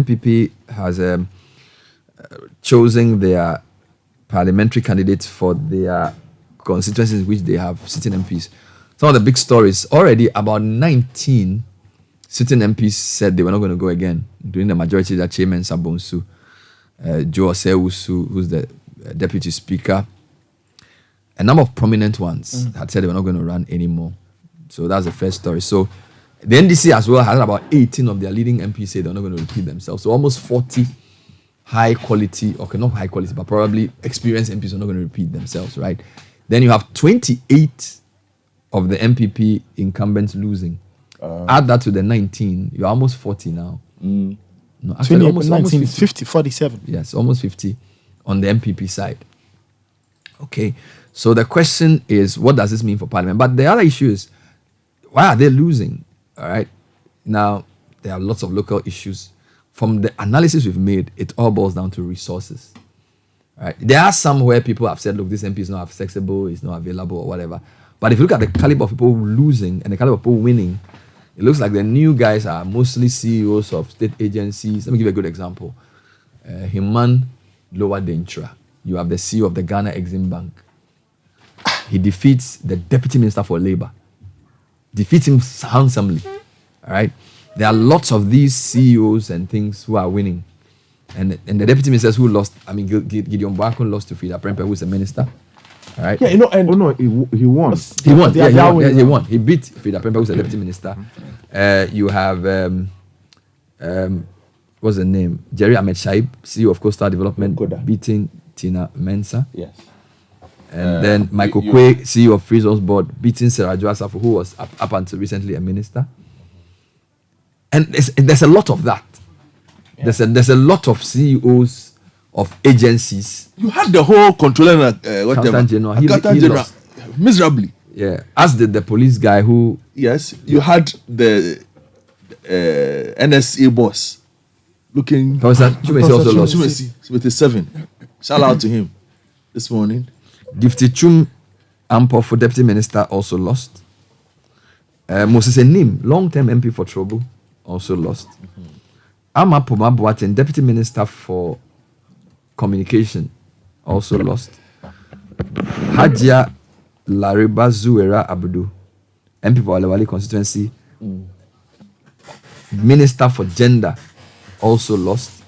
MPP has chosen their parliamentary candidates for their constituencies in which they have sitting MPs. Some of the big stories, already about 19 sitting MPs said they were not going to go again, including the majority that Chairman Sabonsu, Joe Osewusu, who's the deputy speaker. A number of prominent ones had said they were not going to run anymore. So that's the first story. So the NDC as well has about 18 of their leading MPs say they're not going to repeat themselves. So almost 40 high quality, okay, not high quality, but probably experienced MPs are not going to repeat themselves, right? Then you have 28 of the MPP incumbents losing. Add that to the 19, you're almost 40 now. No, actually, almost 50, 47. Yes, almost 50 on the MPP side. Okay, so the question is, what does this mean for Parliament? But the other issue is, why are they losing? All right, now there are lots of local issues. From the analysis we've made, it all boils down to resources. Right? There are some where people have said, look, this MP is not accessible, it's not available, or whatever. But if you look at the caliber of people losing and the caliber of people winning, it looks like the new guys are mostly CEOs of state agencies. Let me give you a good example. Himan Lowa Dentra. You have the CEO of the Ghana Exim Bank. He defeats the Deputy Minister for Labour. Defeats him handsomely. All right? There are lots of these CEOs and things who are winning. And the deputy ministers who lost, I mean, Gideon Boakun lost to Frida Prempeh, who is a minister. All right? Yeah, you know, and he won. He won. He won. He beat Frida Prempeh, who is a deputy minister. You have, what's the name? Jerry Ahmed Shaib, CEO of Coastal Development, beating Tina Mensah. Yes. And then Michael Kwe, CEO of Free Zones Board, beating Sarah Joasafu, who was up until recently a minister. And there's a lot of that. Yeah. There's a lot of CEOs of agencies. You had the whole controller, Accountant General. He lost miserably. Yeah, as did the police guy who. Yes, you had the NSA boss looking. Chumesi also lost. Chumesi with a 7. Shout out to him this morning. Gifty Chum Ampo for deputy minister also lost. Moses Enim, long-term MP for Trouble, also lost. Ama Poma Boateng, deputy minister for communication, also lost. Hajia Lariba Zuera Abdu, MP for Alewale constituency, minister for gender, also lost.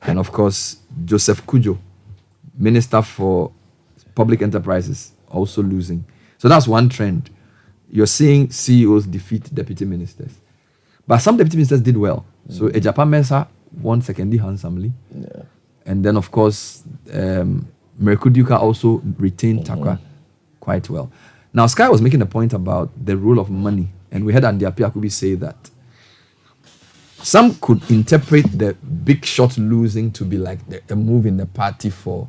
And of course, Joseph Kujo, minister for public enterprises, also losing. So that's one trend. You're seeing CEOs defeat deputy ministers. But some deputy ministers did well. So Ejapa Mensah won secondly handsomely. Yeah. And then, of course, Miracle Duka also retained Takwa quite well. Now, Sky was making a point about the role of money. And we heard Andy Apiakubi say that some could interpret the big shot losing to be like a move in the party for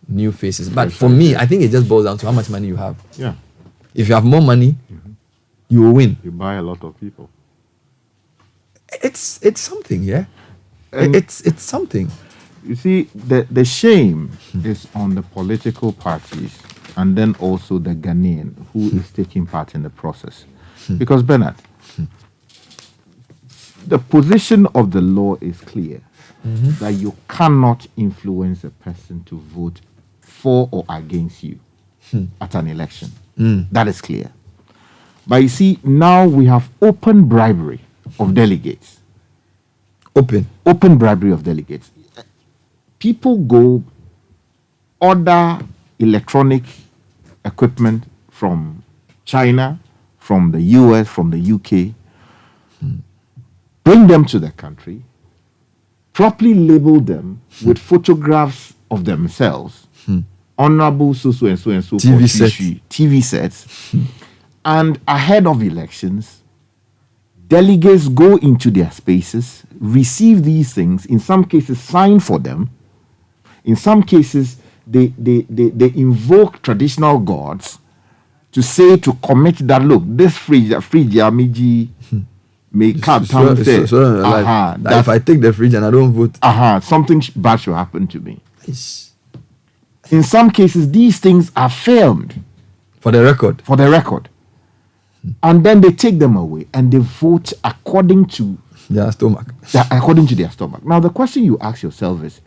new faces. But for me, I think it just boils down to how much money you have. Yeah. If you have more money, you will win. You buy a lot of people. It's something, yeah. It's something. You see, the shame is on the political parties and then also the Ghanaian who is taking part in the process. Because, Bernard, the position of the law is clear that you cannot influence a person to vote for or against you at an election. That is clear. But you see, now we have open bribery of delegates. Open bribery of delegates. People go order electronic equipment from China, from the US, from the UK, bring them to the country, properly label them with photographs of themselves, honorable so and so TV sets, and ahead of elections, delegates go into their spaces, receive these things, in some cases sign for them, in some cases they invoke traditional gods to say, to commit that, look, this fridge Amiji may come that if I take the fridge and I don't vote, something bad should happen to me. In some cases, these things are filmed. For the record. And then they take them away and they vote according to Their stomach. According to their stomach. Now, the question you ask yourself is,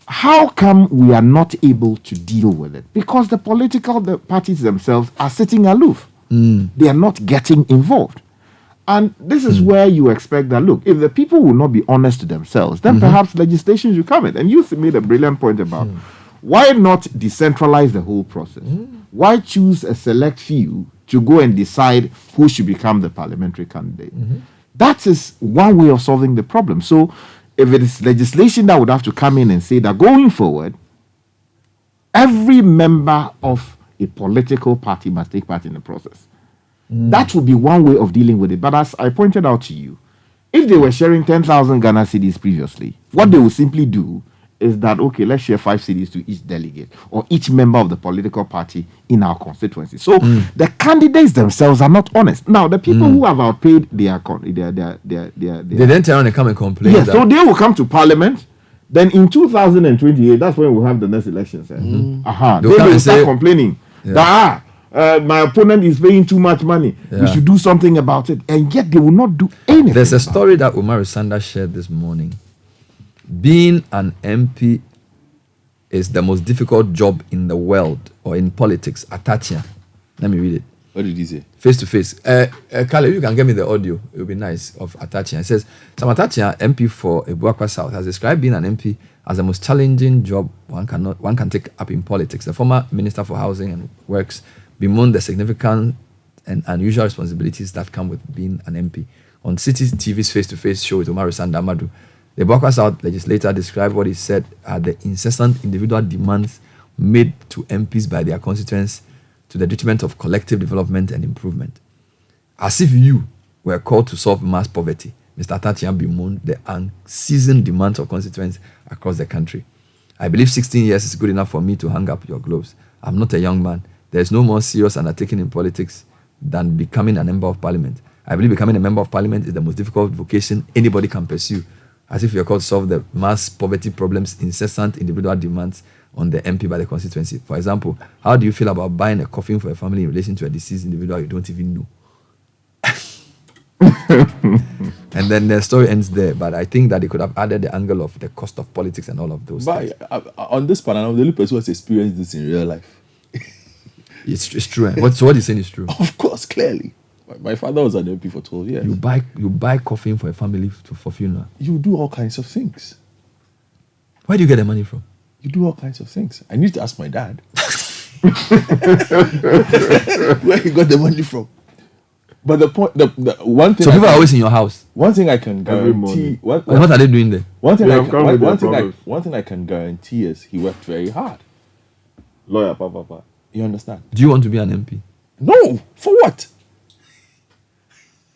how come we are not able to deal with it? Because the parties themselves are sitting aloof. They are not getting involved. And this is where you expect that, look, if the people will not be honest to themselves, then perhaps legislation should come in. And you made a brilliant point about why not decentralize the whole process? Why choose a select few to go and decide who should become the parliamentary candidate? That is one way of solving the problem. So if it is legislation that would have to come in and say that going forward, every member of a political party must take part in the process. That would be one way of dealing with it. But as I pointed out to you, if they were sharing 10,000 Ghana cedis previously, what they would simply do is that, okay, let's share 5 cedis to each delegate or each member of the political party in our constituency. So the candidates themselves are not honest. Now, the people who have outpaid they then turn around and come and complain. Yes, so they will come to parliament. Then in 2028, that's when we'll have the next elections. They will start complaining that my opponent is paying too much money. We should do something about it. And yet they will not do anything. There's a story that Umaru Sanda shared this morning. Being an MP is the most difficult job in the world or in politics. Atachia. Let me read it. What did he say? Face to face. Kale, you can get me the audio. It would be nice of Atachia. It says, Sam Atachia, MP for Ebuakwa South, has described being an MP as the most challenging job one can take up in politics. The former Minister for Housing and Works bemoaned the significant and unusual responsibilities that come with being an MP. On Citi TV's face-to-face show with Umaru Sanda Amadu, the Ebuakwa South legislator described what he said are the incessant individual demands made to MPs by their constituents to the detriment of collective development and improvement. As if you were called to solve mass poverty, Mr. Atachia bemoaned the unceasing demands of constituents across the country. I believe 16 years is good enough for me to hang up your gloves. I'm not a young man. There is no more serious undertaking in politics than becoming a member of parliament. I believe becoming a member of parliament is the most difficult vocation anybody can pursue. As if you're called to solve the mass poverty problems, incessant individual demands on the MP by the constituency. For example, how do you feel about buying a coffin for a family in relation to a deceased individual you don't even know? And then the story ends there. But I think that they could have added the angle of the cost of politics and all of those things. On this panel, I'm the only person who has experienced this in real life. It's true. So what you're saying is true. Of course, clearly. My father was an MP for 12 years. You buy coffin for a family for funeral. You do all kinds of things. Where do you get the money from? You do all kinds of things. I need to ask my dad. Where he got the money from. But the point, the one thing. So people are always in your house. One thing I can guarantee. What are they doing there? One thing I can guarantee is he worked very hard. Lawyer, papa. You understand? Do you want to be an MP? No. For what?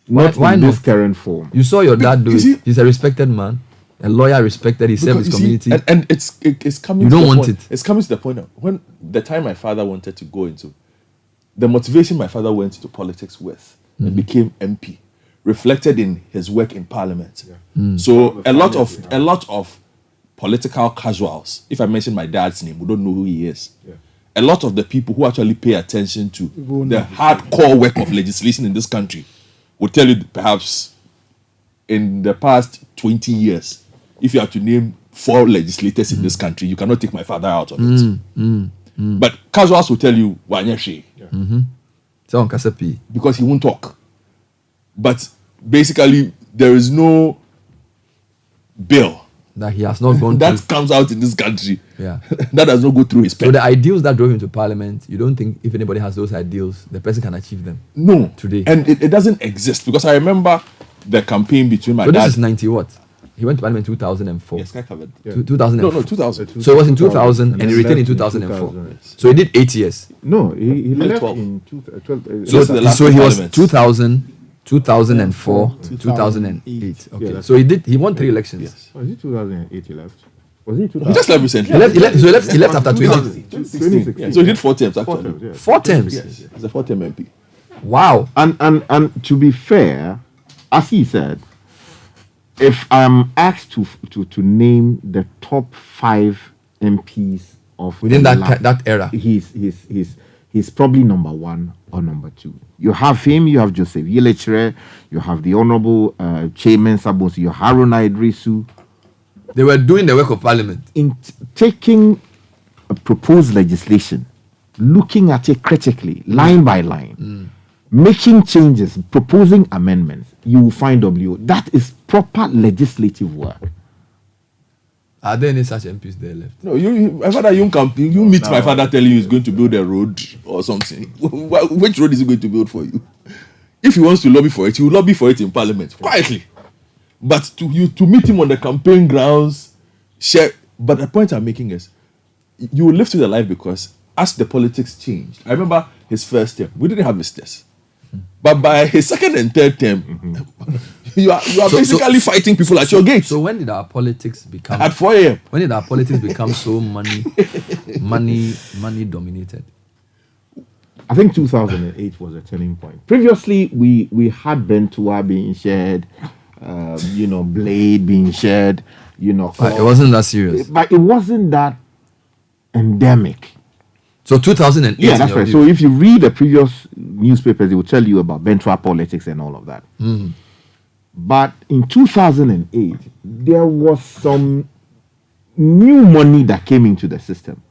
Why in this current form? You saw your dad do it. He's a respected man, a lawyer respected. He served his community. And it's coming. You don't want it. It's coming to the point of when the time my father wanted to go into the motivation my father went into politics with and became MP reflected in his work in Parliament. Yeah. So a lot of political casuals. If I mention my dad's name, we don't know who he is. Yeah. A lot of the people who actually pay attention to the hardcore work of legislation in this country will tell you perhaps in the past 20 years, if you have to name 4 legislators in this country, you cannot take my father out of it. But casuals will tell you, Wanyashi. Because he won't talk. But basically, there is no bill that he has not gone that through. Comes out in this country. Yeah. That does not go through his pen. So the ideals that drove him to parliament, you don't think if anybody has those ideals, the person can achieve them? No. Today. And it doesn't exist. Because I remember the campaign between my dad. So this is 90 what? He went to parliament in 2004. Yes, I covered. Yeah. 2004. No, 2000. So it was in 2000 and he returned in 2004. So he did 8 years. No, he left 12. in 2012. So he was 2000, 2004, 2008. Okay. Yeah, so he won 3 elections. Yes. Was it 2008 he left? Was it 2000? He just left recently. He left after 2016. Yeah, so he did 4 terms actually. 4 terms? Yes. He's a 4-term MP. Wow. And to be fair, as he said, if I'm asked to name the top 5 MPs of within that era, he's he's probably number one or number two. You have him, you have Joseph Yelechre, you have the Honorable Chairman Sabos, you have Haruna Idrisu. They were doing the work of parliament. In taking a proposed legislation, looking at it critically, line by line, making changes, proposing amendments, you will find that is proper legislative work. Are there any such MPs there left? No, my father, you meet my father telling you he's going to build a road or something. Which road is he going to build for you? If he wants to lobby for it, he will lobby for it in parliament, quietly. But to meet him on the campaign grounds, share. But the point I'm making is, you will live through the life because as the politics changed, I remember his first term, we didn't have visitors. But by his second and third term, you are basically fighting people at your gate. So when did our politics become at 4 a.m.? When did our politics become so money dominated? I think 2008 was a turning point. Previously, we had Bentua being shared, Blade being shared, But it wasn't that serious. But it wasn't that endemic. So 2008. Yeah, that's right. So if you read the previous newspapers, they will tell you about Bentua politics and all of that. But in 2008, there was some new money that came into the system.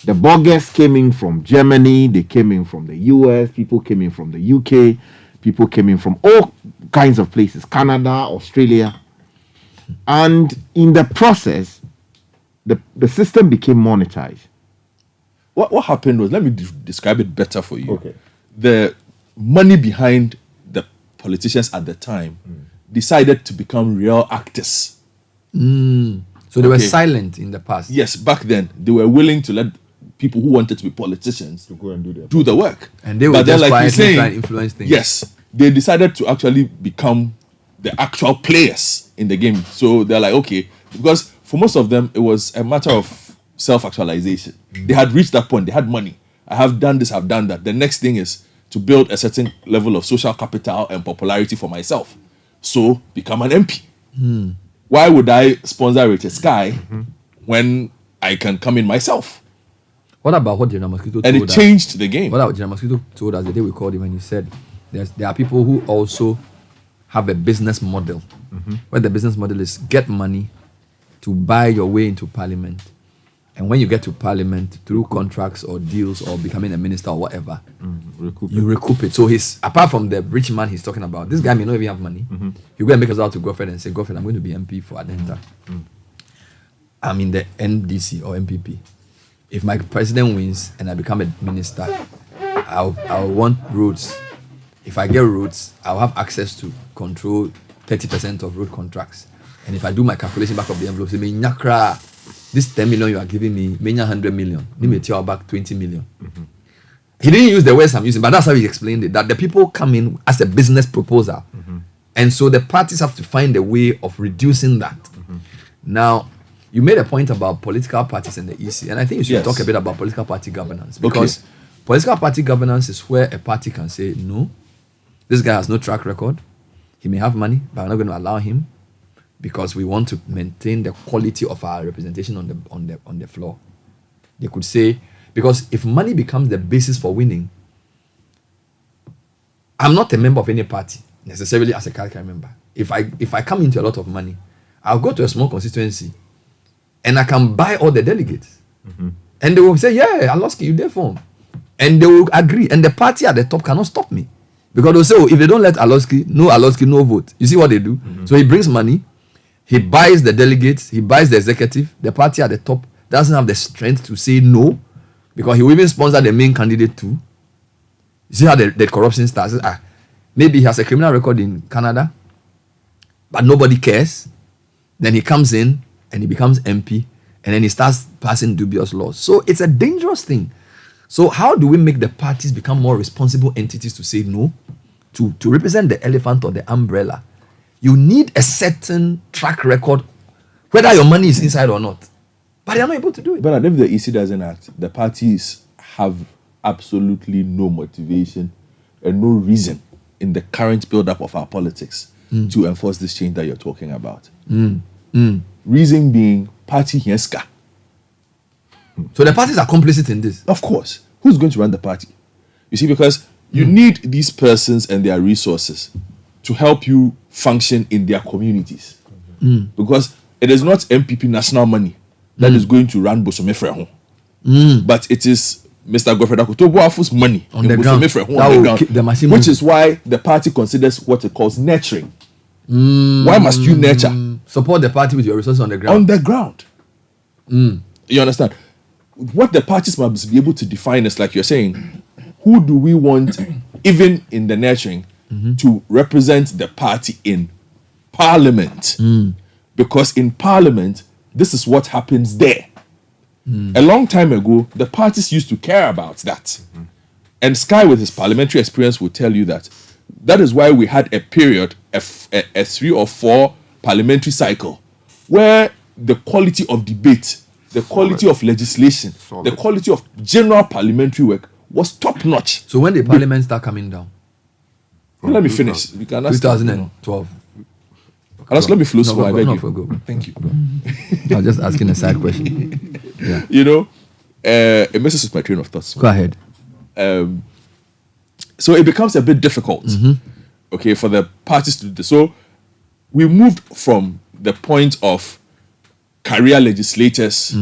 The burghers came in from Germany, they came in from the US, people came in from the UK, people came in from all kinds of places, Canada, Australia. And in the process, the system became monetized. What happened was, let me describe it better for you. Okay. The money behind the politicians at the time decided to become real actors. So they were silent in the past. Yes, back then they were willing to let people who wanted to be politicians To go and do the work. And they were just quietly trying to influence things. Yes, they decided to actually become the actual players in the game. So they're like, okay, because for most of them, it was a matter of self-actualization. They had reached that point. They had money. I have done this, I've done that. The next thing is to build a certain level of social capital and popularity for myself. So become an MP. Why would I sponsor Richard Sky when I can come in myself? What about what General Mosquito told us? And it changed the game. What about General Mosquito told us the day we called him and he said there are people who also have a business model where the business model is get money to buy your way into parliament. And when you get to parliament through contracts or deals or becoming a minister or whatever, you recoup it. So he's, apart from the rich man he's talking about, this guy may not even have money. You go and make us out to Godfred and say, Godfred, I'm going to be MP for Adenta. I'm in the NDC or MPP. If my president wins and I become a minister, I'll want roads. If I get roads, I'll have access to control 30% of road contracts. And if I do my calculation back of the envelope, say, nyakra, this 10 million you are giving me, 100 million. Let me tell you back 20 million. He didn't use the words I'm using, but that's how he explained it. That the people come in as a business proposal. And so the parties have to find a way of reducing that. Now, you made a point about political parties and the EC, and I think you should talk a bit about political party governance. Because political party governance is where a party can say, no, this guy has no track record. He may have money, but I'm not going to allow him because we want to maintain the quality of our representation on the floor. They could say, because if money becomes the basis for winning, I'm not a member of any party necessarily as a Kalka member. If I come into a lot of money, I'll go to a small constituency and I can buy all the delegates. And they will say, yeah, Aloski, you there for him. And they will agree. And the party at the top cannot stop me. Because they'll say, oh, if they don't let Aloski, no vote. You see what they do? So he brings money, he buys the delegates, he buys the executive. The party at the top doesn't have the strength to say no, because he will even sponsor the main candidate too. You see how the corruption starts? Maybe he has a criminal record in Canada, but nobody cares. Then he comes in and he becomes MP, and then he starts passing dubious laws. So it's a dangerous thing. So how do we make the parties become more responsible entities to say no? To represent the elephant or the umbrella, you need a certain track record, whether your money is inside or not. But they're not able to do it. But if the EC doesn't act, the parties have absolutely no motivation and no reason in the current build-up of our politics to enforce this change that you're talking about. Reason being, party Hieska. So the parties are complicit in this. Of course. who's going to run the party? You see, because you need these persons and their resources to help you function in their communities. Because it is not MPP national money that is going to run Bosomefre home. But it is Mr. Godfrey Akoto-Boafu's money On the ground. The machine which moving. is why the party considers what it calls nurturing. Why must you nurture? Support the party with your resources on the ground. On the ground. You understand? What the parties must be able to define is, like you're saying, who do we want, even in the nurturing, to represent the party in parliament? Because in parliament, this is what happens there. A long time ago, the parties used to care about that. And Sky, with his parliamentary experience, will tell you that that is why we had a period, a 3 or 4 parliamentary cycle, where the quality of debate, the quality of legislation, the quality of general parliamentary work was top notch. So when the parliament start coming down? Let me finish. You can ask 2012. Unless let me flow slow, I beg you. Go. Thank you. I was just asking a side question. Yeah. You know, it messes with my train of thoughts. Go ahead. So it becomes a bit difficult, okay, for the parties to do this. So we moved from the point of career legislators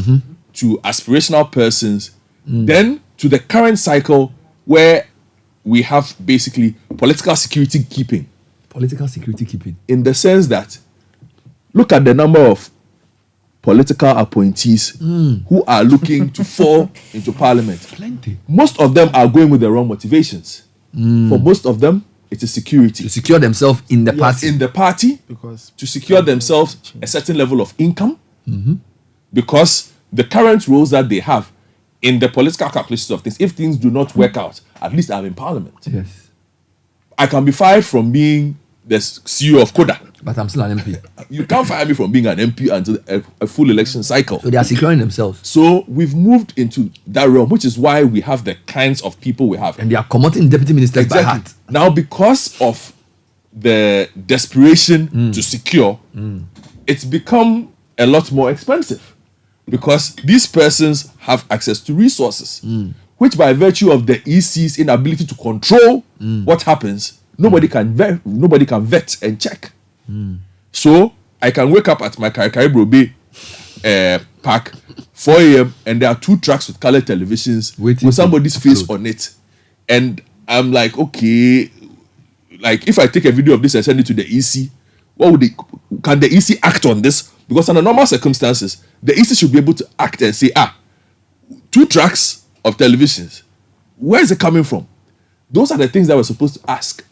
to aspirational persons, then to the current cycle where we have basically political security keeping. Political security keeping. In the sense that, look at the number of political appointees who are looking to fall into parliament. Plenty. Most of them are going with the wrong motivations. For most of them, it is security. To secure themselves in the Yes, party. in the party, Because to secure themselves a certain level of income, because the current roles that they have in the political calculations of things, if things do not work out, at least I'm in parliament. Yes. I can be fired from being the CEO of Koda. But I'm still an MP. You can't fire me from being an MP until a full election cycle. So they are securing themselves. So we've moved into that realm, which is why we have the kinds of people we have. And they are commoting deputy ministers by heart. Now, because of the desperation to secure, it's become a lot more expensive because these persons have access to resources, which by virtue of the EC's inability to control what happens, nobody can vet and check. So I can wake up at my Karikari Bay park 4 a.m. and there are 2 trucks with colored televisions Waiting with somebody's to face upload. on it, and I'm like, okay, like if I take a video of this and send it to the EC, can the EC act on this? Because under normal circumstances, the EC should be able to act and say, 2 tracks of televisions, where is it coming from? Those are the things that we're supposed to ask.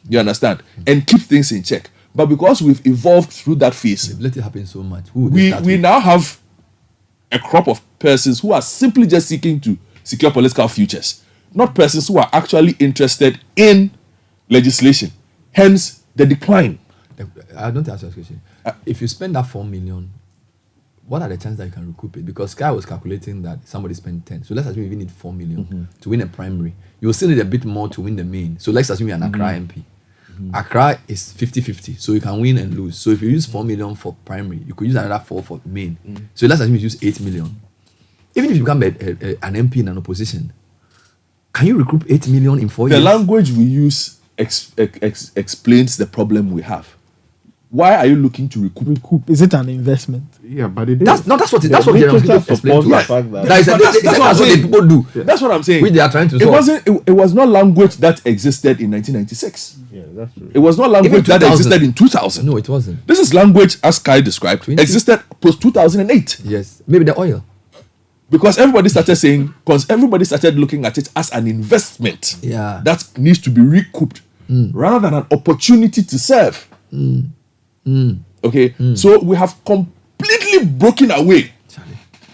You understand? And keep things in check. But because we've evolved through that phase, Let it happen so much. Who would they start we with? now have a crop of persons who are simply just seeking to secure political futures, not persons who are actually interested in legislation. Hence, the decline. I don't ask you a question. If you spend that 4 million, what are the chances that you can recoup it? Because Sky was calculating that somebody spent 10. So let's assume you need 4 million to win a primary. You'll still need a bit more to win the main. So let's assume you're an Accra MP. Accra is 50-50, so you can win and lose. So if you use 4 million for primary, you could use another 4 for main. So let's assume you use 8 million. Even if you become an MP in an opposition, can you recoup 8 million in 4 years? The language we use explains the problem we have. Why are you looking to recoup? is it an investment? Yeah, but it is. That's what The Jeremy literature explained to supports us. the fact that- That is That's that's what I'm what saying. people do. That's what I'm saying. Which they are trying to It solve. wasn't. It was not language that existed in 1996. Yeah, that's true. It was not language Even that 2000. existed in 2000. No, it wasn't. This is language, as Sky described, 20. existed post 2008. Yes. Maybe the oil. Because everybody started looking at it as an investment Yeah. that needs to be recouped rather than an opportunity to serve. Okay, so we have completely broken away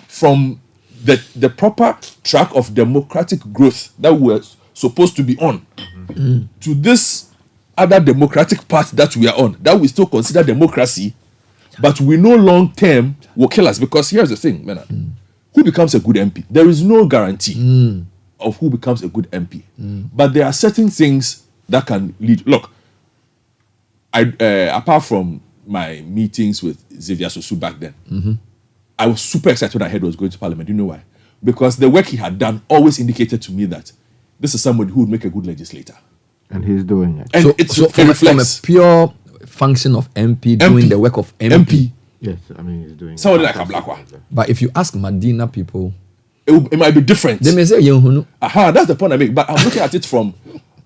from the proper track of democratic growth that we're supposed to be on to this other democratic path that we are on, that we still consider democracy, but we know long term will kill us. Because here's the thing, Menard. Who becomes a good MP? There is no guarantee of who becomes a good MP. But there are certain things that can lead. Look, apart from my meetings with Xavier Sosu back then, I was super excited when I heard he was going to Parliament. You know why? because the work he had done always indicated to me that this is somebody who would make a good legislator. And he's doing it. And So, it's so it from a reflects pure function of MP doing the work of MP. Yes, I mean, he's doing somebody it. like a black one. But if you ask Medina people, It might be different. they may say, That's the point I make. But I'm looking at it from,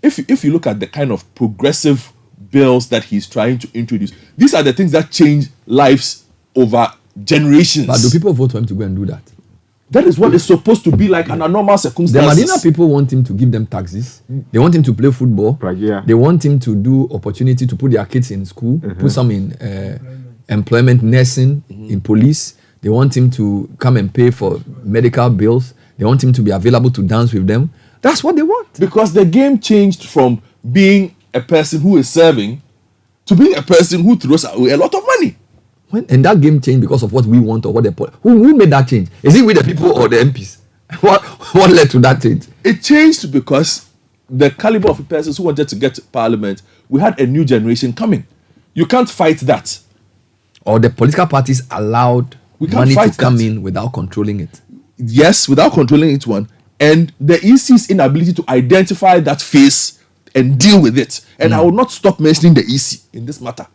if you look at the kind of progressive bills that he's trying to introduce, these are the things that change lives over generations. but do people vote for him to go and do that? That is what it's supposed to be like under normal The circumstances. Medina people want him to give them taxes. They want him to play football. Right, yeah. They want him to do opportunity to put their kids in school, put some in employment, nursing, in police. They want him to come and pay for medical bills. They want him to be available to dance with them. That's what they want. Because the game changed from being a person who is serving to being a person who throws away a lot of money. And that game changed because of what we want or what they put. Who made that change? Is it with the people or the MPs? What led to that change? It changed because the caliber of persons who wanted to get to parliament, we had a new generation coming. You can't fight that. Or the political parties allowed We can't money to fight come that. in without controlling it. Yes, without controlling it one. And the EC's inability to identify that face and deal with it. And I will not stop mentioning the EC in this matter.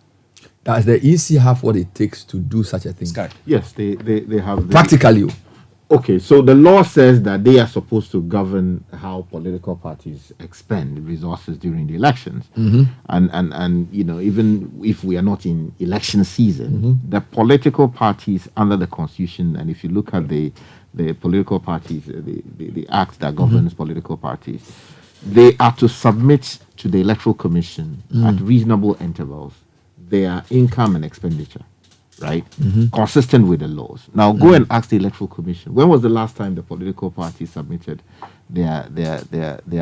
Does the EC have what it takes to do such a thing? Sky. Yes, they have. Practically. Okay, so the law says that they are supposed to govern how political parties expend resources during the elections. And you know, even if we are not in election season, the political parties under the Constitution, and if you look at the political parties, the act that governs political parties, they are to submit to the Electoral Commission at reasonable intervals their income and expenditure, right? Consistent with the laws. Now go and ask the Electoral Commission, when was the last time the political party submitted their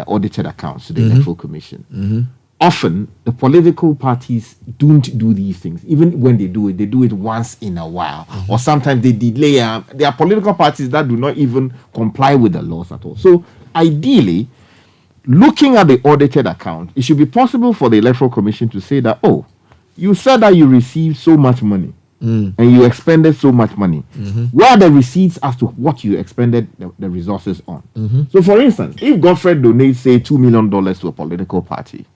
audited accounts to the Electoral Commission? Often the political parties don't do these things. Even when they do it once in a while. Or sometimes they delay. There are political parties that do not even comply with the laws at all. So ideally, looking at the audited account, it should be possible for the Electoral Commission to say that, oh, you said that you received so much money and you expended so much money. Where are the receipts as to what you expended the resources on? So, for instance, if Godfrey donates, say, $2 million to a political party,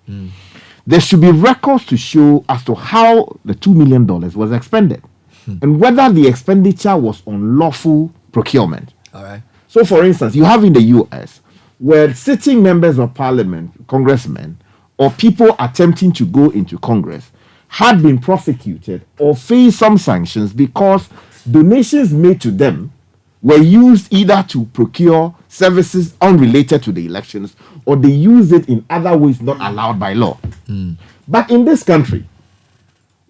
there should be records to show as to how the $2 million was expended and whether the expenditure was on lawful procurement. All right. So, for instance, you have in the US where sitting members of parliament, congressmen, or people attempting to go into Congress had been prosecuted or faced some sanctions because donations made to them were used either to procure services unrelated to the elections or they used it in other ways not allowed by law. But in this country,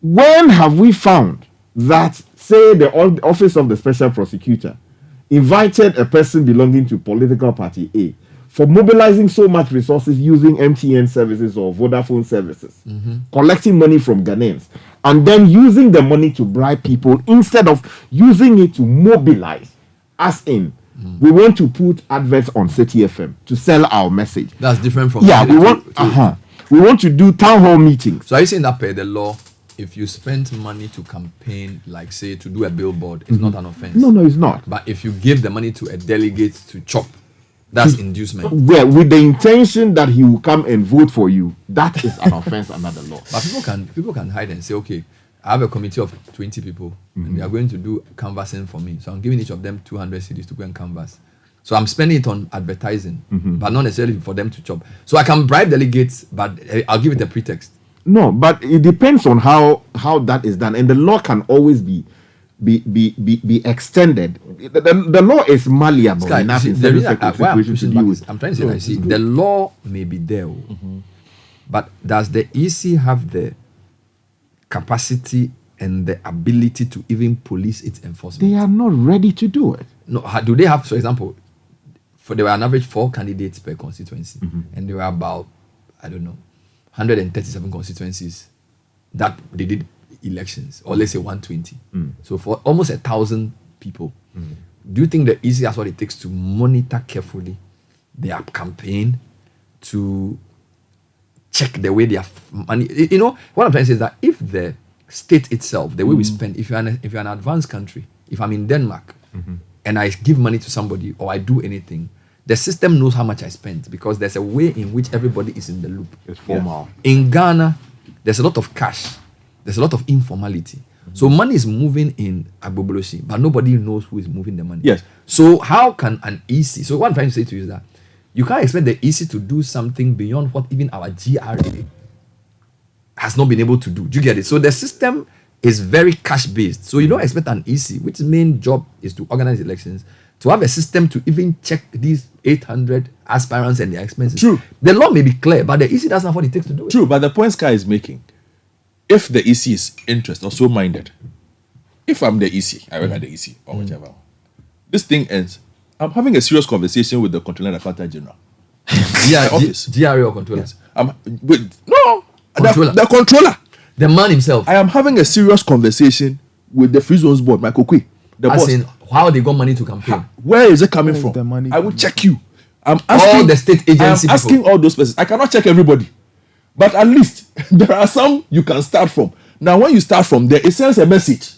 when have we found that, say, the office of the special prosecutor invited a person belonging to political party A for mobilizing so much resources using MTN services or Vodafone services, collecting money from Ghanaians, and then using the money to bribe people instead of using it to mobilize, as in, we want to put adverts on Citi FM to sell our message. That's different from... We want to do town hall meetings. So are you saying that per the law, if you spend money to campaign, like say to do a billboard, it's not an offense? No, it's not. But if you give the money to a delegate to chop, that's inducement. Well, with the intention that he will come and vote for you, that is an offense under the law. But people can hide and say, okay, I have a committee of 20 people and they are going to do canvassing for me. So I'm giving each of them 200 cedis to go and canvass. So I'm spending it on advertising, but not necessarily for them to chop. So I can bribe delegates, but I'll give it a pretext. No, but it depends on how that is done. And the law can always be extended. The law is malleable Sky, enough see, in the certain reason why I'm situations to pushing deal back with. is, I'm trying to say, like, see, the law may be there, but does the EC have the capacity and the ability to even police its enforcement? They are not ready to do it. No, do they have, for example, there were on average 4 candidates per constituency, and there were about, I don't know, 137 constituencies that they did elections, or let's say 120. So for almost 1,000 people, do you think the EC has what it takes to monitor carefully their campaign, to check the way their money? You know, what I'm trying to say is that if the state itself, the way we spend, if you're an advanced country, if I'm in Denmark, and I give money to somebody or I do anything, the system knows how much I spent because there's a way in which everybody is in the loop. It's formal. In Ghana, there's a lot of cash. There's a lot of informality. So money is moving in Agbobolosi, but nobody knows who is moving the money. Yes. So how can an EC, so what I'm trying to say to you is that you can't expect the EC to do something beyond what even our GRA has not been able to do. Do you get it? So the system is very cash-based. So you don't expect an EC, which main job is to organize elections, to have a system to even check these 800 aspirants and their expenses. True. The law may be clear, but the EC doesn't have what it takes to do it. True, but the point Sky is making, if the EC is interested or so minded, if I'm the EC, I work at the EC or whichever, this thing ends. I'm having a serious conversation with the Controller and Accountant General. Yeah, office. GRA or controller. Yes. No, Controller. the controller. The man himself. I am having a serious conversation with the Free Zones Board, Michael Kwe, the As boss. in how they got money to campaign. Where is it coming Where is from? the money I will coming check you. I'm All asking the state agency I'm asking people. all those persons. I cannot check everybody, but at least there are some you can start from. Now, when you start from there, it sends a message,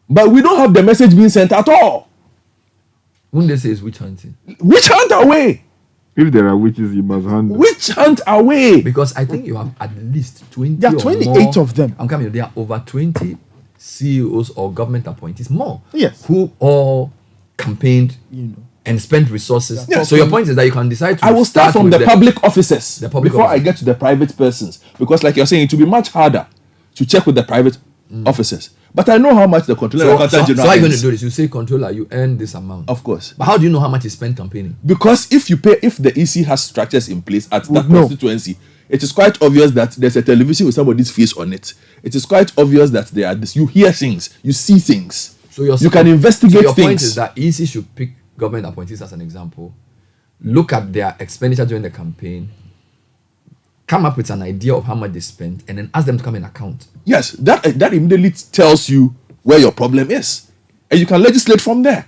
but we don't have the message being sent at all. When they say it's witch hunting. Witch hunt away. If there are witches, you must handle. Witch hunt away. Because I think you have at least 20 There are or 28 more. of them. I'm coming. There are over 20 CEOs or government appointees, more, Yes. who all campaigned You know. and spent resources. Yeah. So your point is that you can decide to I will start from with the public officers The public before officers. I get to the private persons. Because, like you're saying, it will be much harder to check with the private officers. But I know how much the Controller and So Accountant how General are you going to earns. do this? You say, controller, you earn this amount. Of course. But how do you know how much is spent campaigning? Because if the EC has structures in place at that No. constituency, it is quite obvious that there's a television with somebody's face on it. It is quite obvious that there are this. You hear things, you see things. So you're You can investigate so your things. point is that EC should pick government appointees as an example, look at their expenditure during the campaign, come up with an idea of how much they spent, and then ask them to come and account. Yes, that immediately tells you where your problem is, and you can legislate from there.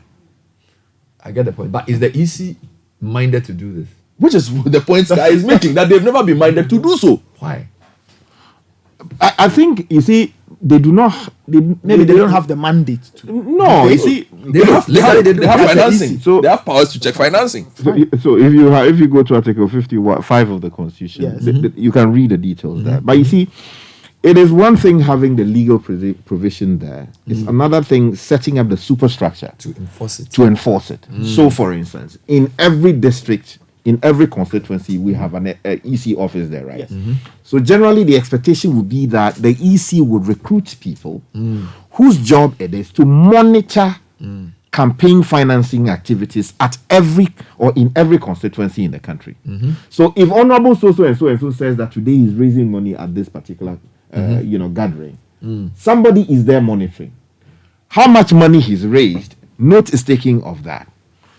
I get the point. But is the EC minded to do this? Which is the point Sky is making, that they've never been minded to do so. Why? I think, you see, they do not. Maybe they don't have the mandate to. No, you see, They have financing. So- they have powers to check financing. So if you go to Article 55 of the Constitution, Yes. you can read the details there. But you see, it is one thing having the legal provision there. It's another thing setting up the superstructure To enforce it. to enforce it. So, for instance, in every district, in every constituency, we have an EC office there, right? Yes. So generally, the expectation would be that the EC would recruit people whose job it is to monitor campaign financing activities at every or in every constituency in the country. So if Honorable so and so says that today he's raising money at this particular gathering, somebody is there monitoring how much money he's raised. Note is taking of that.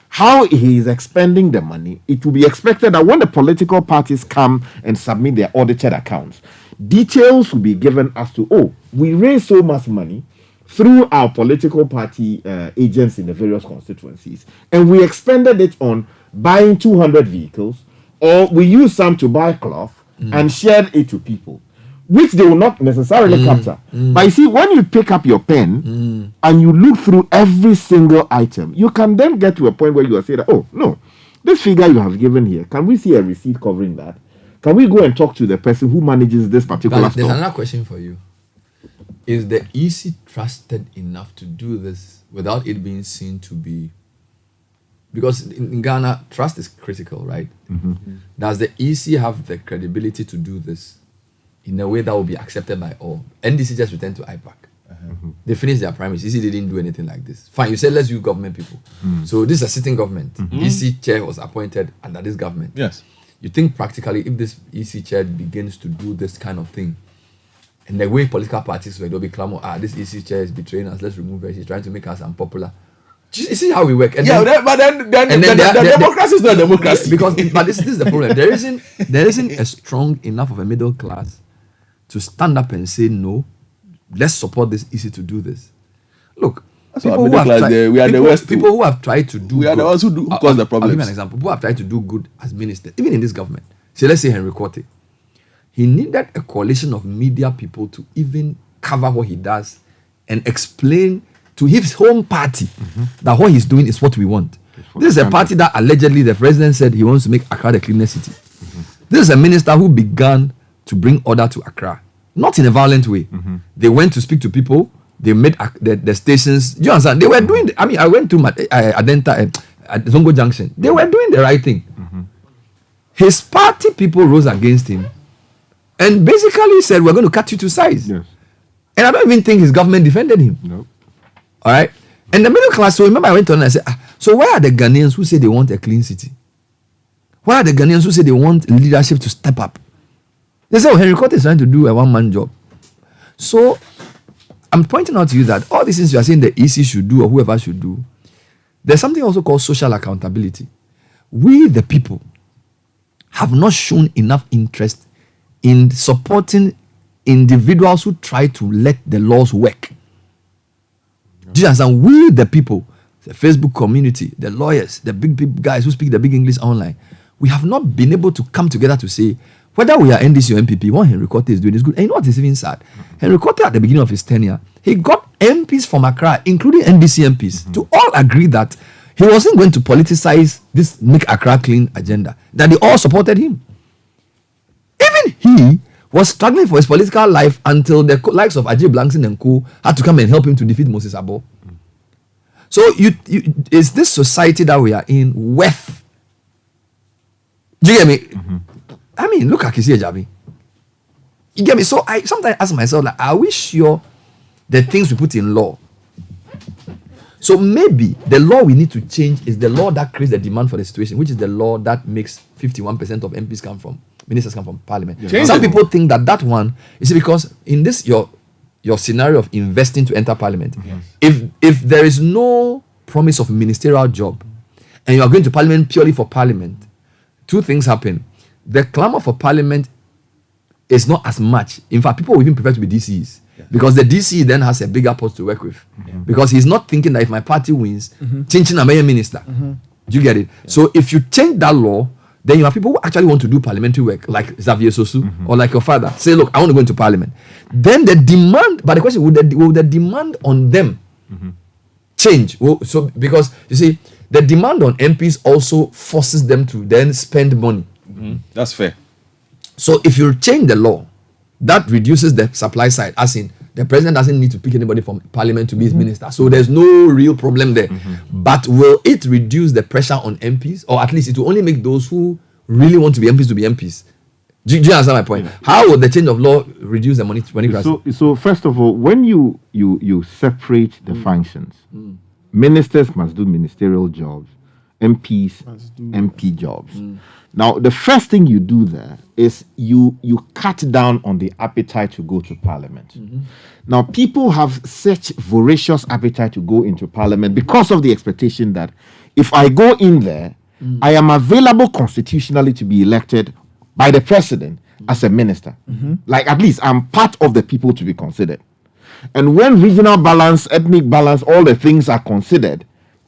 How he is expending the money, it will be expected that when the political parties come and submit their audited accounts, details will be given as to, we raised so much money through our political party agents in the various constituencies, and we expended it on buying 200 vehicles, or we used some to buy cloth and shared it to people, which they will not necessarily capture. But you see, when you pick up your pen and you look through every single item, you can then get to a point where you are saying that, oh, no, this figure you have given here, can we see a receipt covering that? Can we go and talk to the person who manages this particular But there's store? another question for you. Is the EC trusted enough to do this without it being seen to be... Because in Ghana, trust is critical, right? Does the EC have the credibility to do this in a way that will be accepted by all? NDC just returned to IPAC. They finished their primaries. EC didn't do anything like this. Fine, you said let's use government people. So this is a sitting government. EC chair was appointed under this government. Yes. You think practically if this EC chair begins to do this kind of thing, and the way political parties were, they'll be clamor, this EC chair is betraying us, let's remove her, she's trying to make us unpopular. You see how we work. And But then and then the democracy is not democracy. because but this is the problem. There isn't a strong enough of a middle class to stand up and say no, let's support this EC to do this. Look, That's our middle class there. We are the West too. people who have tried to do We are the good- ones who cause the I'll give problems. you an example. People have tried to do good as ministers, even in this government. So let's say Henry Quarte. He needed a coalition of media people to even cover what he does and explain to his home party that what he's doing is what we want. This is a party that allegedly the president said he wants to make Accra the cleanest city. This is a minister who began to bring order to Accra, not in a violent way. They went to speak to people. They made the stations. Do you understand? They were doing. I went to Adenta at Zongo Junction. They were doing the right thing. His party people rose against him and basically said, "We're going to cut you to size." Yes. And I don't even think his government defended him. No. All right. And the middle class. So remember, I went on and I said, "So where are the Ghanaians who say they want a clean city? Where are the Ghanaians who say they want leadership to step up?" They say, "Oh, Henry Court is trying to do a one-man job." So I'm pointing out to you that all these things you are saying the EC should do or whoever should do, there's something also called social accountability. We, the people, have not shown enough interest in supporting individuals who try to let the laws work. Do you understand? We, the people, the Facebook community, the lawyers, the big guys who speak the big English online, we have not been able to come together to say, whether we are NDC or MPP, what Henry Court is doing is good. And you know what is even sad? Henry Court, at the beginning of his tenure, he got MPs from Accra, including NDC MPs, to all agree that he wasn't going to politicize this make Accra clean agenda, that they all supported him. Even he was struggling for his political life until the likes of Ajay Blankson and co had to come and help him to defeat Moses Abo. So is this society that we are in worth? Do you get me? I mean, look at Kisi Ejabi. You get me? So I sometimes ask myself, like, are we sure the things we put in law? So maybe the law we need to change is the law that creates the demand for the situation, which is the law that makes 51% of MPs ministers come from parliament. Yeah. Some people think that one, you see, because in this your scenario of investing to enter parliament, if there is no promise of ministerial job and you are going to parliament purely for parliament, two things happen. The clamor for parliament is not as much. In fact, people will even prefer to be DCs because the DC then has a bigger post to work with because he's not thinking that if my party wins, changing a mayor minister. Do you get it? So if you change that law, then you have people who actually want to do parliamentary work, like Xavier Sosu or like your father. Say, look, I want to go into parliament. Then the demand, but the question, will the demand on them change? Well, so because you see, the demand on MPs also forces them to then spend money. That's fair. So if you change the law, that reduces the supply side, as in the president doesn't need to pick anybody from parliament to be his minister. So there's no real problem there. But will it reduce the pressure on MPs? Or at least it will only make those who really want to be MPs to be MPs. Do you understand my point? How will the change of law reduce the money crisis? So first of all, when you separate the functions, ministers must do ministerial jobs, MPs must do MP jobs. Now, the first thing you do there is you cut down on the appetite to go to parliament. Now, people have such voracious appetite to go into parliament because of the expectation that if I go in there, I am available constitutionally to be elected by the president as a minister. Like, at least I'm part of the people to be considered. And when regional balance, ethnic balance, all the things are considered,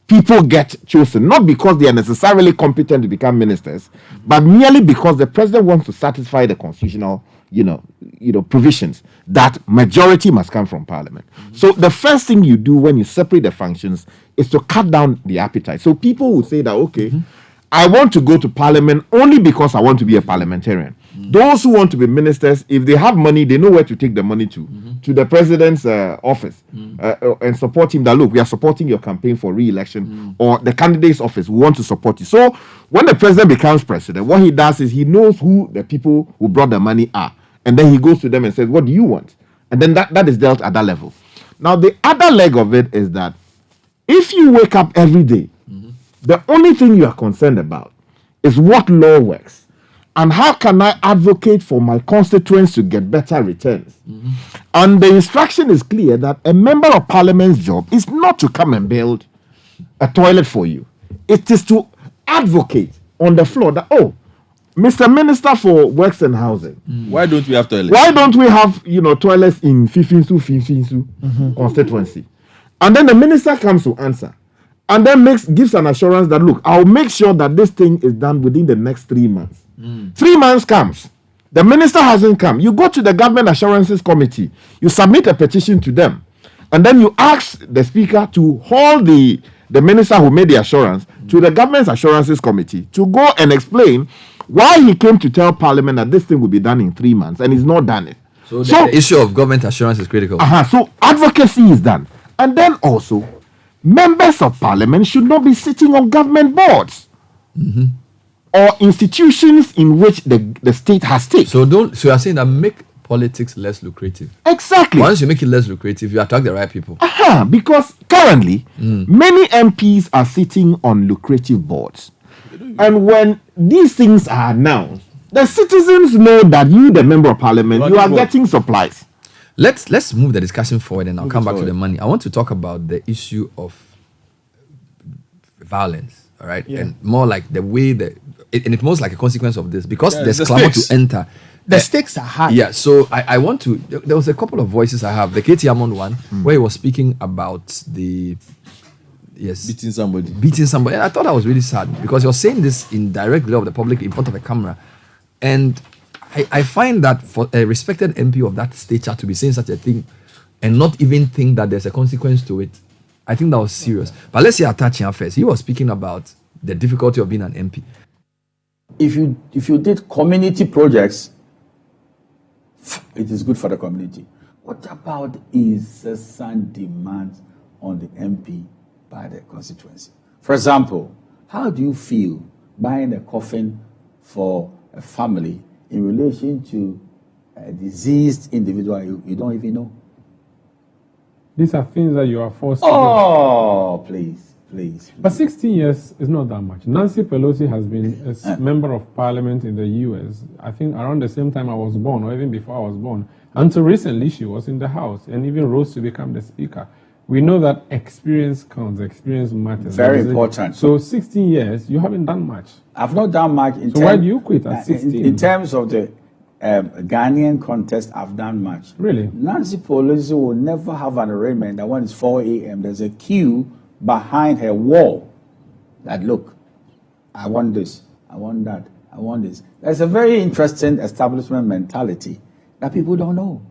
people get chosen, not because they are necessarily competent to become ministers, but merely because the president wants to satisfy the constitutional, provisions that majority must come from parliament. So the first thing you do when you separate the functions is to cut down the appetite. So people will say that, okay, I want to go to parliament only because I want to be a parliamentarian. Those who want to be ministers, if they have money, they know where to take the money to the president's office and support him. That, look, we are supporting your campaign for re-election, or the candidate's office, we want to support you. So when the president becomes president, what he does is he knows who the people who brought the money are, and then he goes to them and says, what do you want? And then that is dealt at that level. Now, the other leg of it is that if you wake up every day, the only thing you are concerned about is what law works. And how can I advocate for my constituents to get better returns? And the instruction is clear that a member of parliament's job is not to come and build a toilet for you. It is to advocate on the floor that, oh, Mr. Minister for Works and Housing. Why don't we have toilets? Why don't we have, toilets in Fifinsu constituency? And then the minister comes to answer. And then gives an assurance that, look, I'll make sure that this thing is done within the next 3 months. 3 months comes. The minister hasn't come. You go to the Government Assurances Committee. You submit a petition to them. And then you ask the speaker to hold the minister who made the assurance to the government's assurances committee to go and explain why he came to tell parliament that this thing will be done in 3 months and he's not done it. So the issue of government assurance is critical. So advocacy is done. And then also, members of parliament should not be sitting on government boards or institutions in which the state has stake. So you are saying that make politics less lucrative. Exactly. Once you make it less lucrative, you attract the right people. Because currently, many MPs are sitting on lucrative boards. And when these things are announced, the citizens know that you, the member of parliament, you are getting supplies. Let's move the discussion forward, and I'll come back to the money. I want to talk about the issue of violence, all right? Yeah. And more like the way that it's most like a consequence of this, because there's the clamor to stakes. enter. The stakes are high. Yeah, so I want to. There was a couple of voices I have. The Katie Hammond one, where he was speaking about Beating somebody. And I thought that was really sad because he was saying this in direct view of the public in front of a camera. And I find that for a respected MP of that stature to be saying such a thing and not even think that there's a consequence to it, I think that was serious. But let's hear Atachia first. He was speaking about the difficulty of being an MP. If you did community projects, it is good for the community. What about incessant demands on the MP by the constituency? For example, how do you feel buying a coffin for a family in relation to a diseased individual you don't even know? These are things that you are forced to do. Oh, please. But 16 years is not that much. Nancy Pelosi has been a member of parliament in the US, I think around the same time I was born, or even before I was born. Until recently, she was in the House and even rose to become the speaker. We know that experience counts, experience matters. Very important. So 16 years, you haven't done much. I've not done much. So why do you quit at 16? In terms of the Ghanaian contest, I've done much. Really? Nancy Pelosi will never have an arraignment that when it's 4 a.m., there's a queue behind her wall that, look, I want this, I want that, I want this. There's a very interesting establishment mentality that people don't know.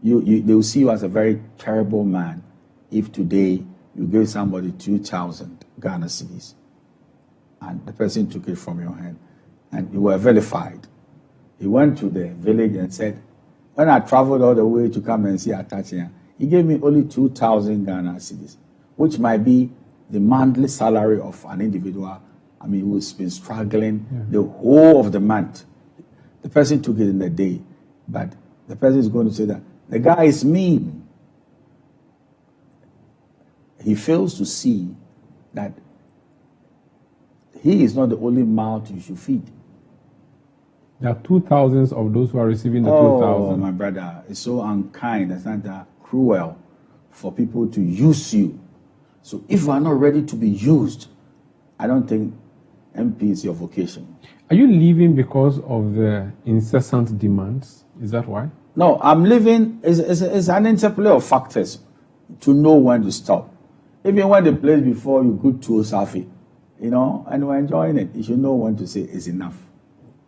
They will see you as a very terrible man if today you gave somebody 2,000 Ghana cedis and the person took it from your hand and you were vilified. He went to the village and said, when I traveled all the way to come and see Atachia, he gave me only 2,000 Ghana cedis, which might be the monthly salary of an individual, who's been struggling the whole of the month. The person took it in a day, but the person is going to say that the guy is mean. He fails to see that he is not the only mouth you should feed. There are 2,000s of those who are receiving the 2,000. Oh, my brother, it's so unkind. It's not that cruel for people to use you. So if you are not ready to be used, I don't think MP is your vocation. Are you leaving because of the incessant demands? Is that why? No, I'm leaving. It's an interplay of factors to know when to stop. Even when the place before you go to Safi, and you're enjoying it, you should know when to say it's enough.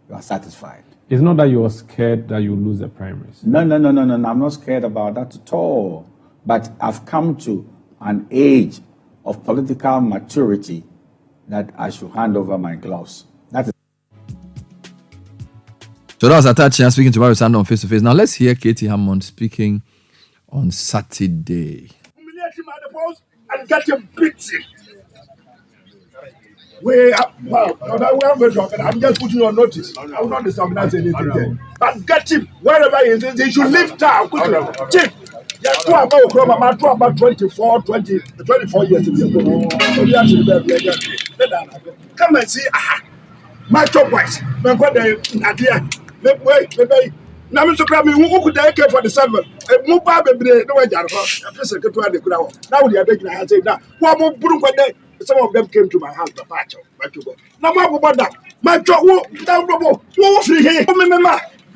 You are satisfied. It's not that you're scared that you lose the primaries. No. I'm not scared about that at all. But I've come to an age of political maturity that I should hand over my gloves. That is. So that was Atachia speaking to Barry Sandon face to face. Now let's hear Katie Hammond speaking on Saturday. Humiliate him at the post and get him beaten. I'm just putting you on notice. I will not discriminate anything there. But get him wherever he is. He should leave town quickly. Chief, about 24 years. Come and see. My top boys. Wait. Now, Mr. Krabby, who could I care for the server? A mobile baby, no one jar. Now we are begging. I say that. One more day. Some of them came to my house, now, my job, free here.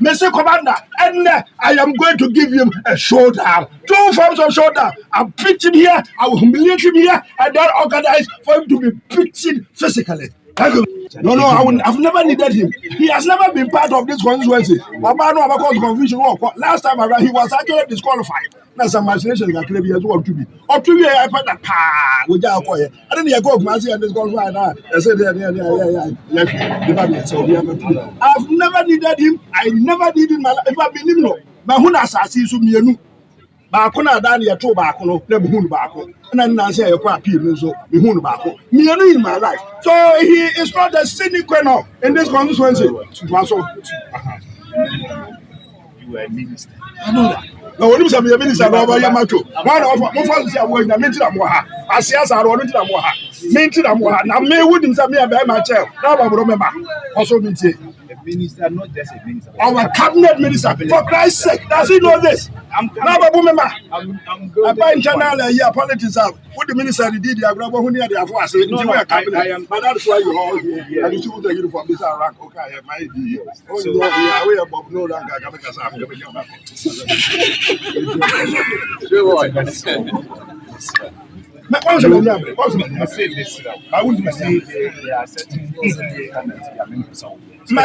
Mr. Commander, and I am going to give him a showdown. 2 forms of showdown. I'll pitch him here, I will humiliate him here, and then organize for him to be beaten physically. Thank you. No, I've never needed him. He has never been part of this constituency. About confusion. Last time around, he was actually disqualified. That's some machination that can be as well to be. Or to be I put that with our quiet. I didn't go Massey and disqualified. I said, I've never needed him. I never did in my life. If I've been him, no. But who knows? I see some you. Baako na ada ya to baako no na behunu baako na nna say yakwa appeal no so behunu baako me in my life, so he is not a cynical no in this constituency. You were a minister. I know that. Na woni say me minister na oba yamacho one of mo fa say abo na me tira mo ha asiasa aro no tira mo ha me tira mo ha na me wudi say me be ma chair na ba bro me ma also me tie Minister, not just a minister. Our cabinet minister, for Christ's sake, does he know this? I'm internal here, politics. What the minister did, I grab who near the force. But that's why you're all here. And you should the uniform. This are rank. Okay, I might be. So, we are above no rank. I wouldn't say there are certain things no,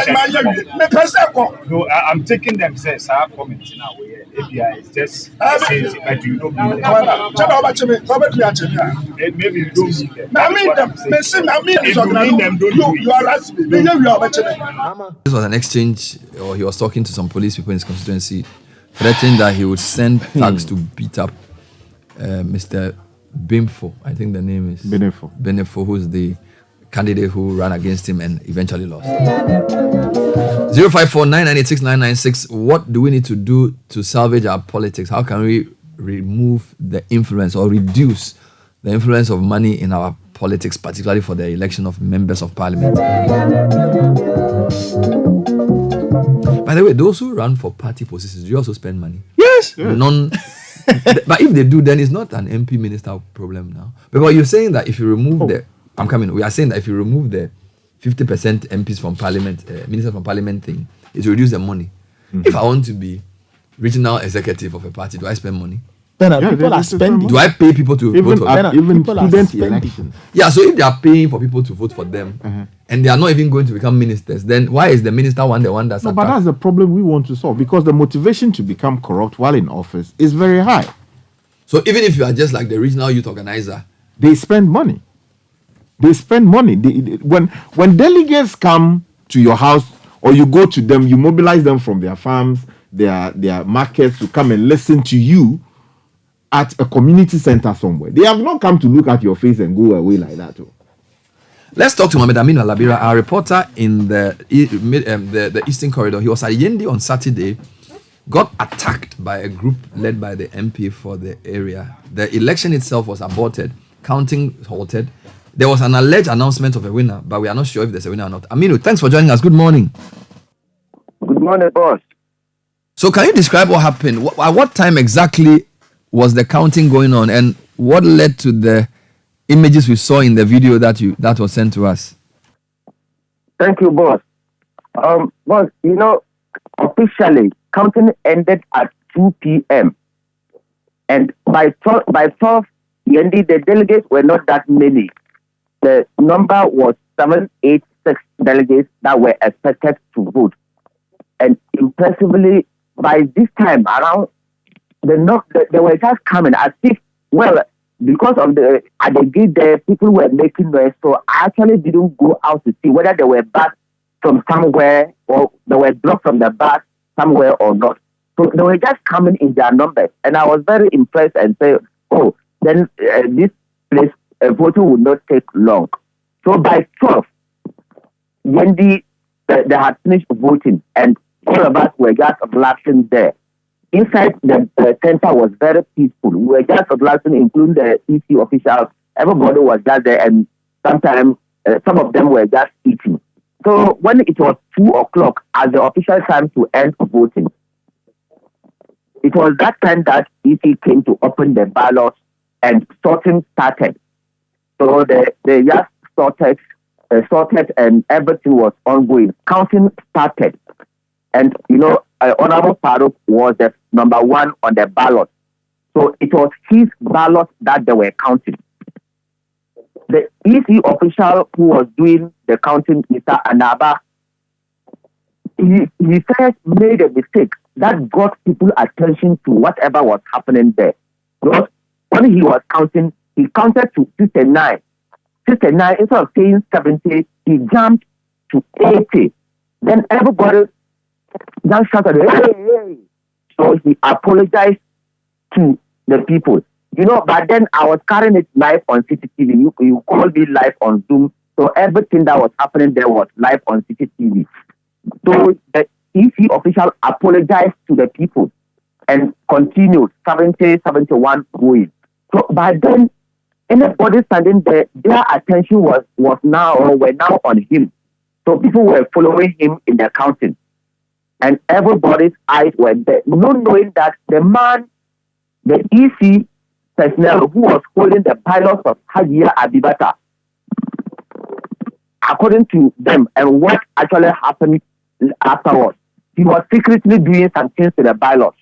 I'm taking them says I comments in our way. API is just but you don't mean them. Maybe you don't mean them. I mean them. You are asking me. This was an exchange, or he was talking to some police people in his constituency, threatening that he would send thugs to beat up Mr. Bimfo. I think the name is Benefo, who's the candidate who ran against him and eventually lost. 054-996-996. What do we need to do to salvage our politics? How can we remove the influence or reduce the influence of money in our politics, particularly for the election of members of parliament? By the way, those who run for party positions, do you also spend money? Yes. None. But if they do, then it's not an MP minister problem now. Because you're saying that if you remove we are saying that if you remove the 50% MPs from parliament, ministers from parliament thing, it will reduce the money. If I want to be regional executive of a party, do I spend money? People are spending. Do I pay people to vote for them? Even People are student spending. elections. Yeah, so if they are paying for people to vote for them, and they are not even going to become ministers, then why is the minister the one that's No, but that's the problem we want to solve, because the motivation to become corrupt while in office is very high. So even if you are just like the regional youth organizer, They spend money. When delegates come to your house or you go to them, you mobilize them from their farms, their markets to come and listen to you at a community center somewhere. They have not come to look at your face and go away like that. let's talk to Mohamed Amin Alabira, our reporter in the Eastern Corridor. He was at Yendi on Saturday, got attacked by a group led by the MP for the area. The election itself was aborted, counting halted. There was an alleged announcement of a winner, but we are not sure if there's a winner or not. Aminu, thanks for joining us. Good morning. Good morning, boss. So can you describe what happened? At what time exactly was the counting going on, and what led to the images we saw in the video that was sent to us? Thank you, boss. Boss, officially, counting ended at 2 p.m. And by 12, Yendi, the delegates were not that many. The number was 786 delegates that were expected to vote. And impressively, by this time around, they were just coming as if, because of the gate there, people were making noise. So I actually didn't go out to see whether they were back from somewhere or they were blocked from the back somewhere or not. So they were just coming in their numbers. And I was very impressed and said, then this place, voting would not take long. So by 12, Yendi, they had finished voting and all of us were just relaxing there. Inside the center was very peaceful. We were just relaxing, including the Citi officials. Everybody was just there, and sometimes some of them were just eating. So when it was 2 o'clock as the official time to end voting, it was that time that Citi came to open the ballots and sorting started. So they just sorted, and everything was ongoing. Counting started. And, Honorable Farouk was the number 1 on the ballot. So it was his ballot that they were counting. the EC official who was doing the counting, Mr. Anaba, he first made a mistake that got people attention to whatever was happening there. Because when he was counting, he counted to 69. 69, instead of saying 70, he jumped to 80. Then everybody just shouted, hey, hey. So he apologized to the people. But then I was carrying it live on Citi TV. You called me live on Zoom. So everything that was happening there was live on Citi TV. So the EC official apologized to the people and continued 70, 71 going. So by then, anybody standing there, their attention were now on him. So people were following him in the counting. And everybody's eyes were there, not knowing that the man, the EC personnel who was holding the pilots of Hajia Abibata, according to them, and what actually happened afterwards, he was secretly doing some things to the bylaws.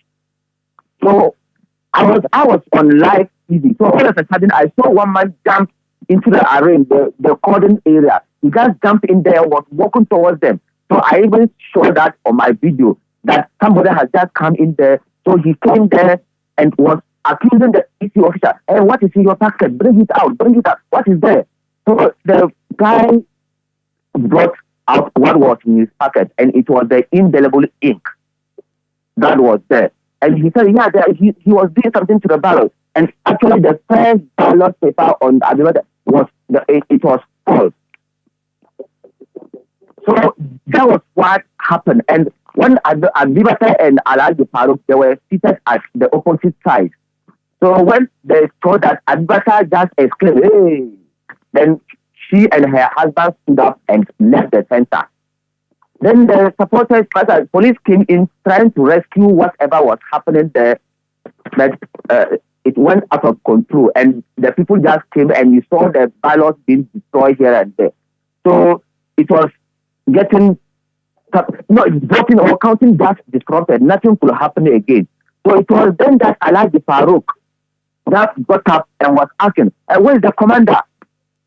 So I was on live TV. So all of a sudden, I saw one man jump into the arena, the cordon area. He just jumped in there and was walking towards them. So I even showed that on my video, that somebody has just come in there. So he came there and was accusing the EC officer, hey, what is in your packet? Bring it out. What is there? So the guy brought out what was in his packet, and it was the indelible ink that was there. And he said, he was doing something to the ballot. And actually, the first ballot paper on the Abibata was false. So that was what happened. And when Abibata and Alhaji Farouk, they were seated at the opposite side. So when they saw that Abibata just exclaimed, hey, then she and her husband stood up and left the center. Then the supporters, police came in trying to rescue whatever was happening there. But it went out of control, and the people just came and you saw the ballots being destroyed here and there. So it was getting, voting or counting just disrupted. Nothing could happen again. So it was then that Alhaji Farouk that got up and was asking, where is the commander?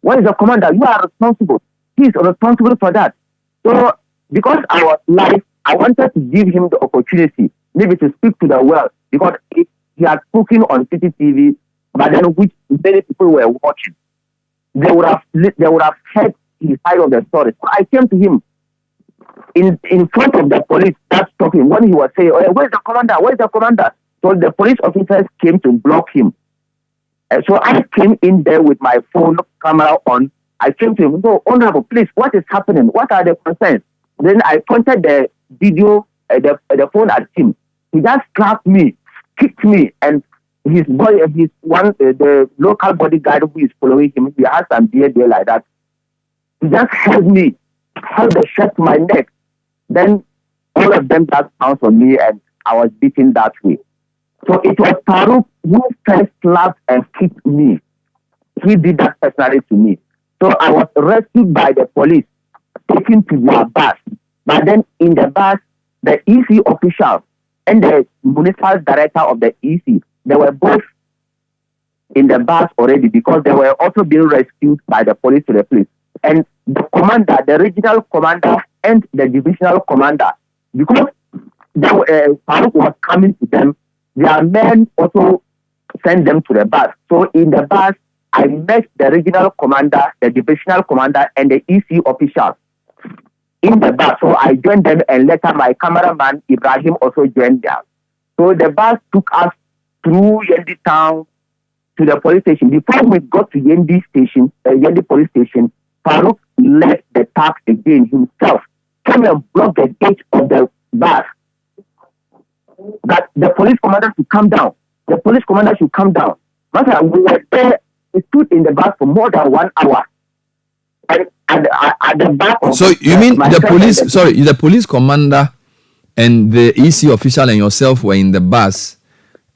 Where is the commander? You are responsible. He is responsible for that. So because I was live, I wanted to give him the opportunity maybe to speak to the world, because he had spoken on Citi TV, but then which many people were watching. They would have heard his side of the story. So I came to him in front of the police that stopped him when he was saying, where's the commander? Where's the commander? So the police officers came to block him. So I came in there with my phone camera on. I came to him, no, honorable, please, what is happening? What are the concerns? Then I pointed the video, the phone at him. He just slapped me, kicked me, and the local bodyguard who is following him, he has some beard there like that. He just held the shirt to my neck. Then all of them just pounced on me, and I was beaten that way. So it was Farouk who first slapped and kicked me. He did that personally to me. So I was rescued by the police, taken to their bus. But then in the bus, the EC official and the municipal director of the EC, they were both in the bus already, because they were also being rescued by the police to the place. And the commander, the regional commander and the divisional commander, because Farouk was coming to them, their men also sent them to the bus. So in the bus, I met the regional commander, the divisional commander, and the EC official in the bus. So I joined them, and later my cameraman Ibrahim also joined them. So the bus took us through Yendi town to the police station. Before we got to Yendi police station, Farouk led the tax again himself, came and blocked the gate of the bus. That the police commander should come down. The police commander should come down. But we were there. We stood in the bus for more than 1 hour. And at the back of so you mean the police? The police commander and the EC official and yourself were in the bus,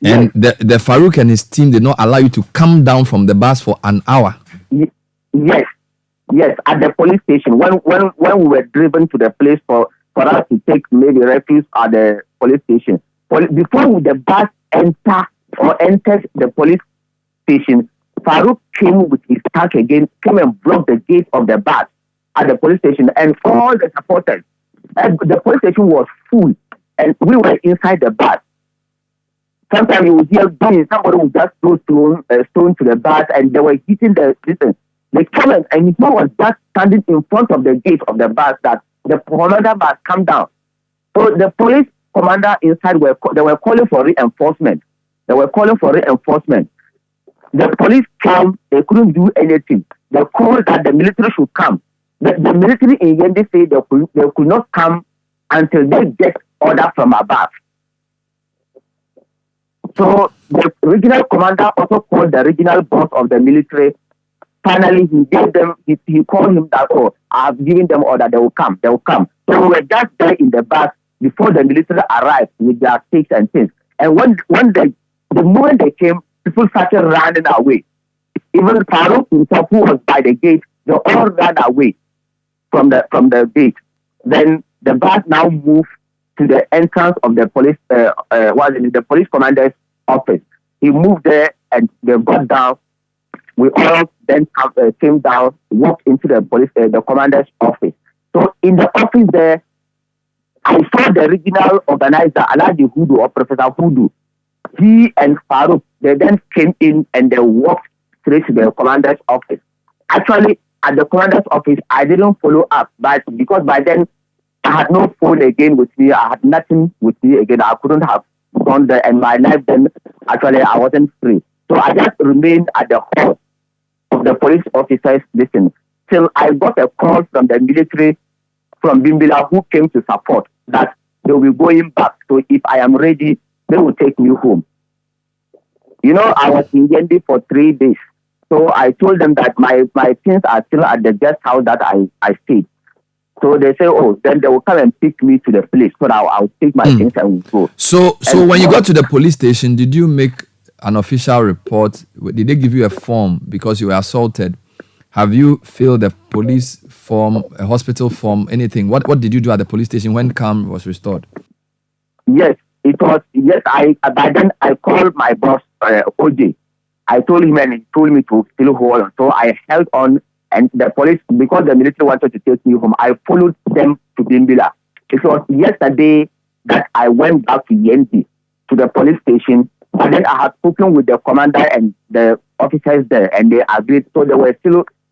and the Farouk and his team did not allow you to come down from the bus for an hour. Yes, at the police station. When we were driven to the place for us to take maybe refuge at the police station. Before the bus enters the police station, Farouk came with his tank again, came and blocked the gate of the bus at the police station, and all the supporters. And the police station was full, and we were inside the bus. Sometimes you would hear guns, somebody would just throw stone to the bus, and they were hitting the distance. They came and he was just standing in front of the gate of the bus that the commander must come down. So the police commander inside they were calling for reinforcement. The police came, they couldn't do anything. They called that the military should come. The military in Yendi said they could not come until they get order from above. So the regional commander also called the regional boss of the military. Finally, he called him that, oh, I've given them order, they will come. So we were just there in the bus before the military arrived with their sticks and things. And the moment they came, people started running away. Even Farouk himself, who was by the gate, they all ran away from the gate. Then the bus now moved to the entrance of the police, the police commander's office. He moved there and they got down. We all then came down, walked into the commander's office. So in the office there, I saw the regional organizer, Alhaji Hudu or Professor Hudu. He and Farouk, they then came in and they walked straight to the commander's office. Actually, at the commander's office, I didn't follow up, but because by then I had no phone again with me, I had nothing with me again. I couldn't have gone there, and my life then, actually, I wasn't free. So I just remained at the hall of the police officers listening till I got a call from the military from Bimbila who came to support that they will be going back. So if I am ready, they will take me home. You know, I was in Yendi for 3 days. So I told them that my things are still at the guest house that I stayed. So they say, oh, then they will come and pick me to the place. So I'll take my things and we'll go. So when you got to the police station, did you make an official report? Did they give you a form because you were assaulted? Have you filled a police form, a hospital form, anything? What did you do at the police station when calm was restored? Yes, it was. Yes, by then I called my boss, OJ. I told him and he told me to still hold on. So I held on, and the police, because the military wanted to take me home, I followed them to Bimbila. It was yesterday that I went back to Yendi, to the police station. But then I had spoken with the commander and the officers there, and they agreed. So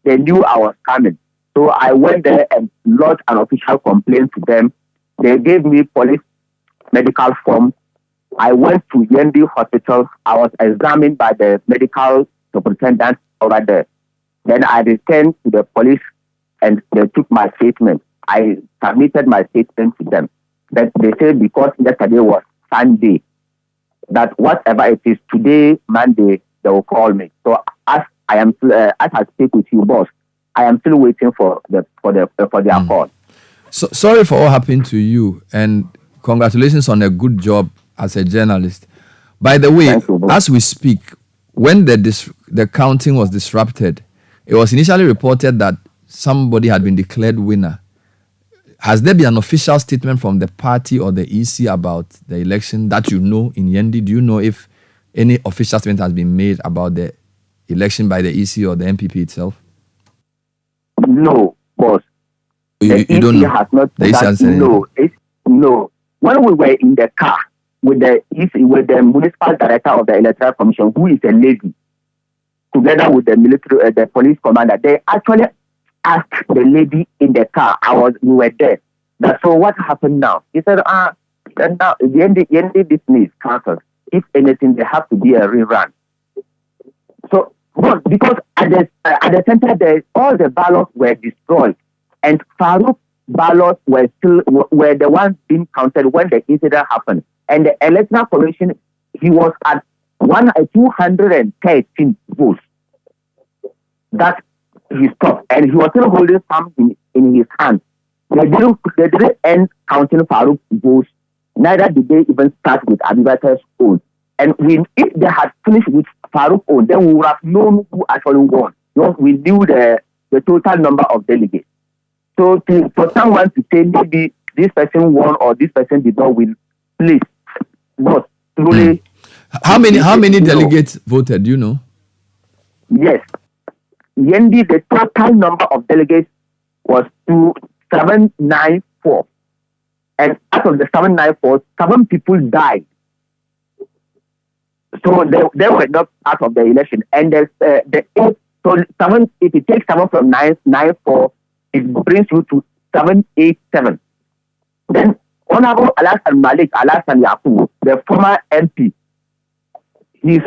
they knew I was coming. So I went there and lodged an official complaint to them. They gave me police medical form. I went to Yendi Hospital. I was examined by the medical superintendent over there. Then I returned to the police and they took my statement. I submitted my statement to them. That they said because yesterday was Sunday, that whatever it is today, Monday, they will call me. So as I speak with you, boss, I am still waiting for their call. So sorry for what happened to you, and congratulations on a good job as a journalist. By the way, as we speak, when the counting was disrupted, it was initially reported that somebody had been declared winner. Has there been an official statement from the party or the EC about the election that you know in Yendi? Do you know if any official statement has been made about the election by the EC or the MPP itself? No, boss. You don't know? Has not the EC has said no. When we were in the car with the municipal director of the Electoral Commission, who is a lady, together with the military, the police commander, they actually asked the lady in the car. We were there. So what happened now? He said, now the Yendi this needs cancelled. If anything, there have to be a rerun. So because at the center there, all the ballots were destroyed, and Farouk ballots were the ones being counted when the incident happened. And the Electoral Commission, he was at 213 votes. That he stopped, and he was still holding something in his hand. They didn't end counting Farouk votes. Neither did they even start with Abibakar's own. And if they had finished with Farouk own, then we would have known who actually won. Because we knew the total number of delegates. So for someone to say maybe this person won or this person did not win, please, but truly. How many delegates voted? Do you know? Yes. Yendi, the total number of delegates was 794. And out of the 794, 7 people died. So they were not part of the election. And there's the 8, so 7, if you take 7 from 994, it brings you to 787. Then Honorable Alasan Malik Alasan Yakubu, the former MP, he is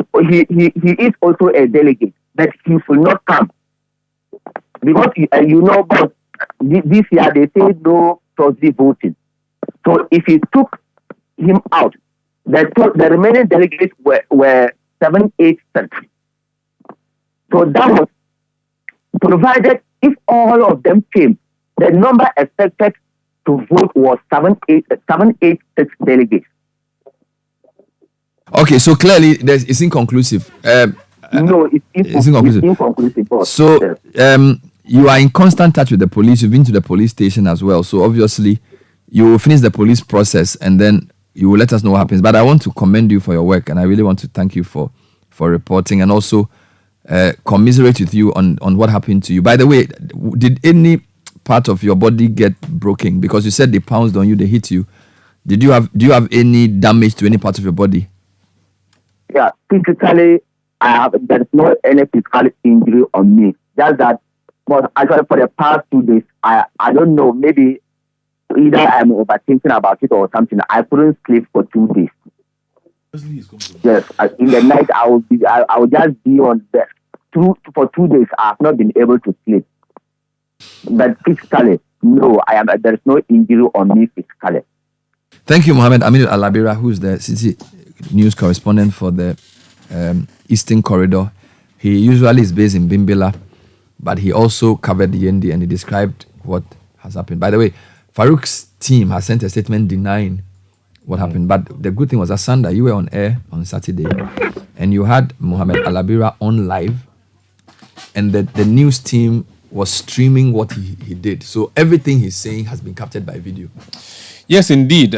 also a delegate, but he will not come. Because but this year they say no proxy voting. So if he took him out, the remaining delegates were 787. So that was provided if all of them came, the number expected to vote was 786 delegates. Okay, so clearly it's inconclusive. No, it's inconclusive. So you are in constant touch with the police. You've been to the police station as well. So obviously you will finish the police process and then you will let us know what happens. But I want to commend you for your work, and I really want to thank you for reporting, and also commiserate with you on what happened to you. By the way, did any part of your body get broken? Because you said they pounced on you, they hit you. Do you have any damage to any part of your body? Yeah, physically, there's no any physical injury on me. Just that, but actually for the past 2 days, I don't know, maybe either I'm overthinking about it or something. I couldn't sleep for 2 days. Yes, in the night I will just be on bed. For 2 days, I have not been able to sleep. But physically, no, there is no injury on me physically. Thank you, Mohammed Aminu Alabira, who is the Citi news correspondent for the Eastern Corridor. He usually is based in Bimbila, but he also covered Yendi and he described what has happened. By the way, Farouk's team has sent a statement denying what happened. But the good thing was, Asanda, you were on air on Saturday and you had Mohammed Alabira on live, and the news team was streaming what he did. So everything he's saying has been captured by video. Yes, indeed.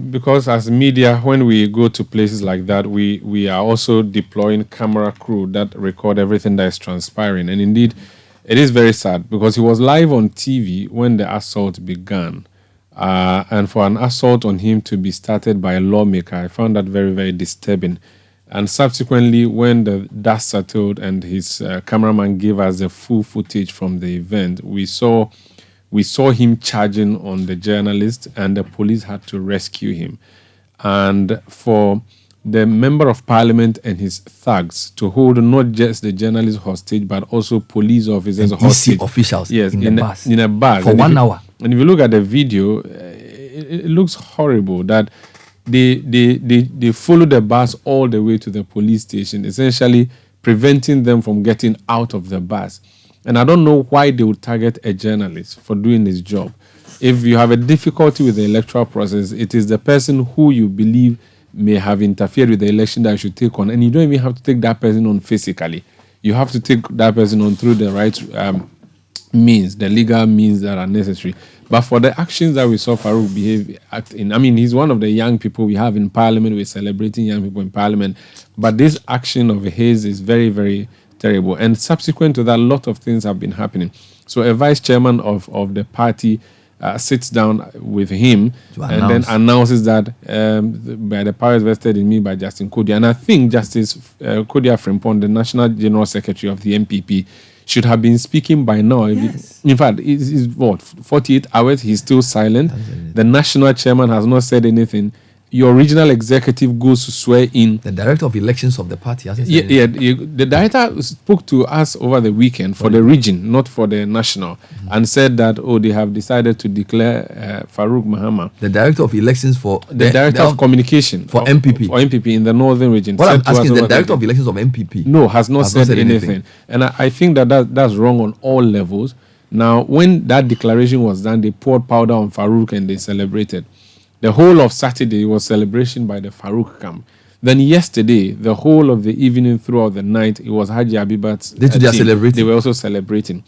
Because as media, when we go to places like that, we are also deploying camera crew that record everything that is transpiring. And indeed, it is very sad because he was live on TV when the assault began. And for an assault on him to be started by a lawmaker, I found that very, very disturbing. And subsequently, when the dust settled and his cameraman gave us the full footage from the event, we saw him charging on the journalist, and the police had to rescue him. And for the member of parliament and his thugs to hold not just the journalist hostage, but also police officers and hostage. officials, yes, in a bus for 1 hour. And if you look at the video, it looks horrible that they follow the bus all the way to the police station, essentially preventing them from getting out of the bus. And I don't know why they would target a journalist for doing his job. If you have a difficulty with the electoral process, it is the person who you believe may have interfered with the election that you should take on. And you don't even have to take that person on physically. You have to take that person on through the right means, the legal means that are necessary. But for the actions that we saw Farouk act in, I mean, he's one of the young people we have in parliament. We're celebrating young people in parliament. But this action of his is very, very terrible. And subsequent to that, a lot of things have been happening. So a vice chairman of the party sits down with him and then announces that by the powers vested in me by Justin Kodia. And I think Justice Kodia Frimpong, the National General Secretary of the MPP, should have been speaking by now. Yes. In fact, it's 48 hours, he's still silent. The national chairman has not said anything. Your regional executive goes to swear in. The director of elections of the party hasn't said anything. The director spoke to us over the weekend for the region, not for the national, and said that, they have decided to declare Farouk Mahama. The director of elections for... The director of communication. For MPP. For MPP in the northern region. What I'm asking is the director of elections of MPP. No, has not said anything. And I think that's wrong on all levels. Now, when that declaration was done, they poured powder on Farouk and they celebrated. The whole of Saturday was celebration by the Farouk camp. Then yesterday, the whole of the evening throughout the night, it was Haji Abibat's team. They were also celebrating.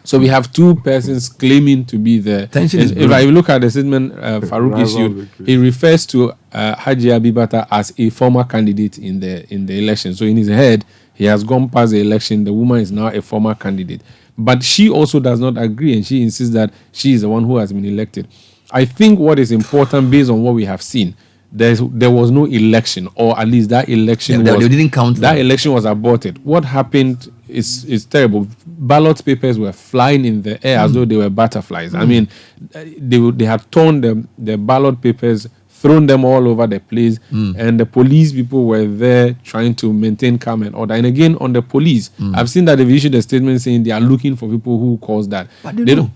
So we have two persons claiming to be the... Tension is if I look at the statement Farouk issued, he refers to Haji Abibata as a former candidate in the election. So in his head, He has gone past the election. The woman is now a former candidate. But she also does not agree, and she insists that she is the one who has been elected. I think what is important, based on what we have seen, there was no election, or at least that election they didn't count that them. election was aborted. What happened is terrible. Ballot papers were flying in the air as though they were butterflies. I mean, they had torn the ballot papers, thrown them all over the place, and the police people were there trying to maintain calm and order. And again, on the police, I've seen that they've issued a statement saying they are looking for people who caused that. But they don't.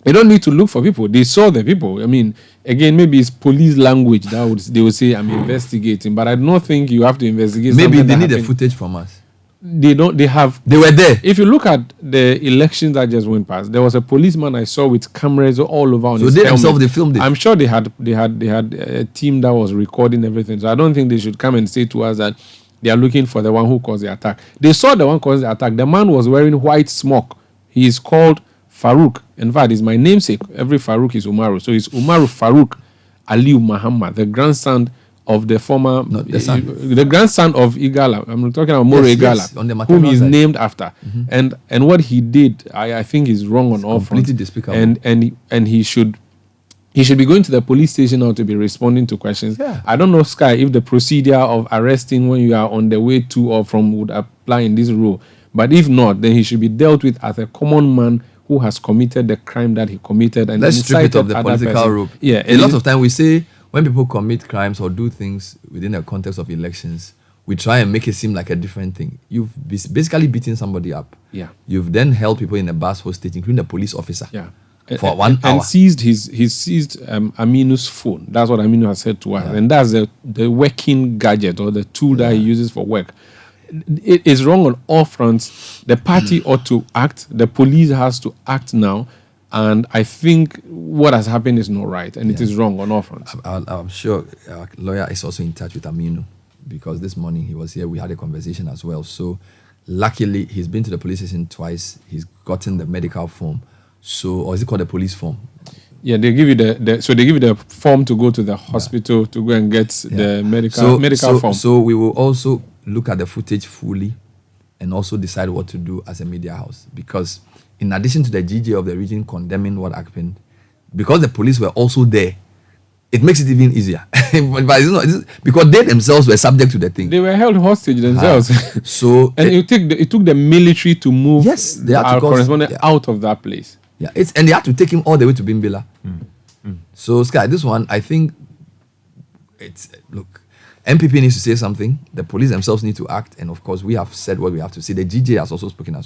They don't need to look for people. They saw the people. I mean, again, maybe it's police language they would say, I'm investigating. But I don't think you have to investigate. Maybe they that need the happened. footage from us. They were there. If you look at the elections that just went past, there was a policeman I saw with cameras all over on his helmet. Themselves, they filmed it. I'm sure they had a team that was recording everything. So I don't think they should come and say to us that they are looking for the one who caused the attack. They saw the one caused the attack. The man was wearing white smock. He is called Farouk. In fact, he's my namesake. Every Farouk is Umaru. So it's Umaru Farouk Aliu Muhammad, the grandson of the former, the grandson of Igala. I'm talking about Moro Igala, on the whom he's side. named after. And what he did, I think is wrong on all fronts. Completely despicable. And he should be going to the police station now to be responding to questions. Yeah. I don't know, Sky, if the procedure of arresting when you are on the way to or from would apply in this rule. But if not, then he should be dealt with as a common man who has committed the crime that he committed. And let's strip it of incited the other political person. rope. Yeah, A lot of time we say when people commit crimes or do things within the context of elections, we try and make it seem like a different thing. You've basically beaten somebody up. Yeah. You've then held people in a bus hostage, including the police officer. Yeah. For 1 hour. And seized Aminu's phone. That's what Aminu has said to us. Yeah. And that's the working gadget or the tool that he uses for work. It is wrong on all fronts. The party ought to act. The police has to act now. And I think what has happened is not right. And it is wrong on all fronts. I'm sure our lawyer is also in touch with Aminu, because this morning he was here. We had a conversation as well. So luckily, he's been to the police station twice. He's gotten the medical form. So, or is it called the police form? Yeah, they give you so they give you the form to go to the hospital to go and get the medical form. So we will also look at the footage fully and also decide what to do as a media house. Because in addition to the GJ of the region condemning what happened, because the police were also there, it makes it even easier. But because they themselves were subject to the thing. They were held hostage themselves. So and it took the military to move our correspondent out of that place. Yeah, and they had to take him all the way to Bimbila. So Sky, this one, I think look, MPP needs to say something. The police themselves need to act, and of course, we have said what we have to say. The GJ has also spoken as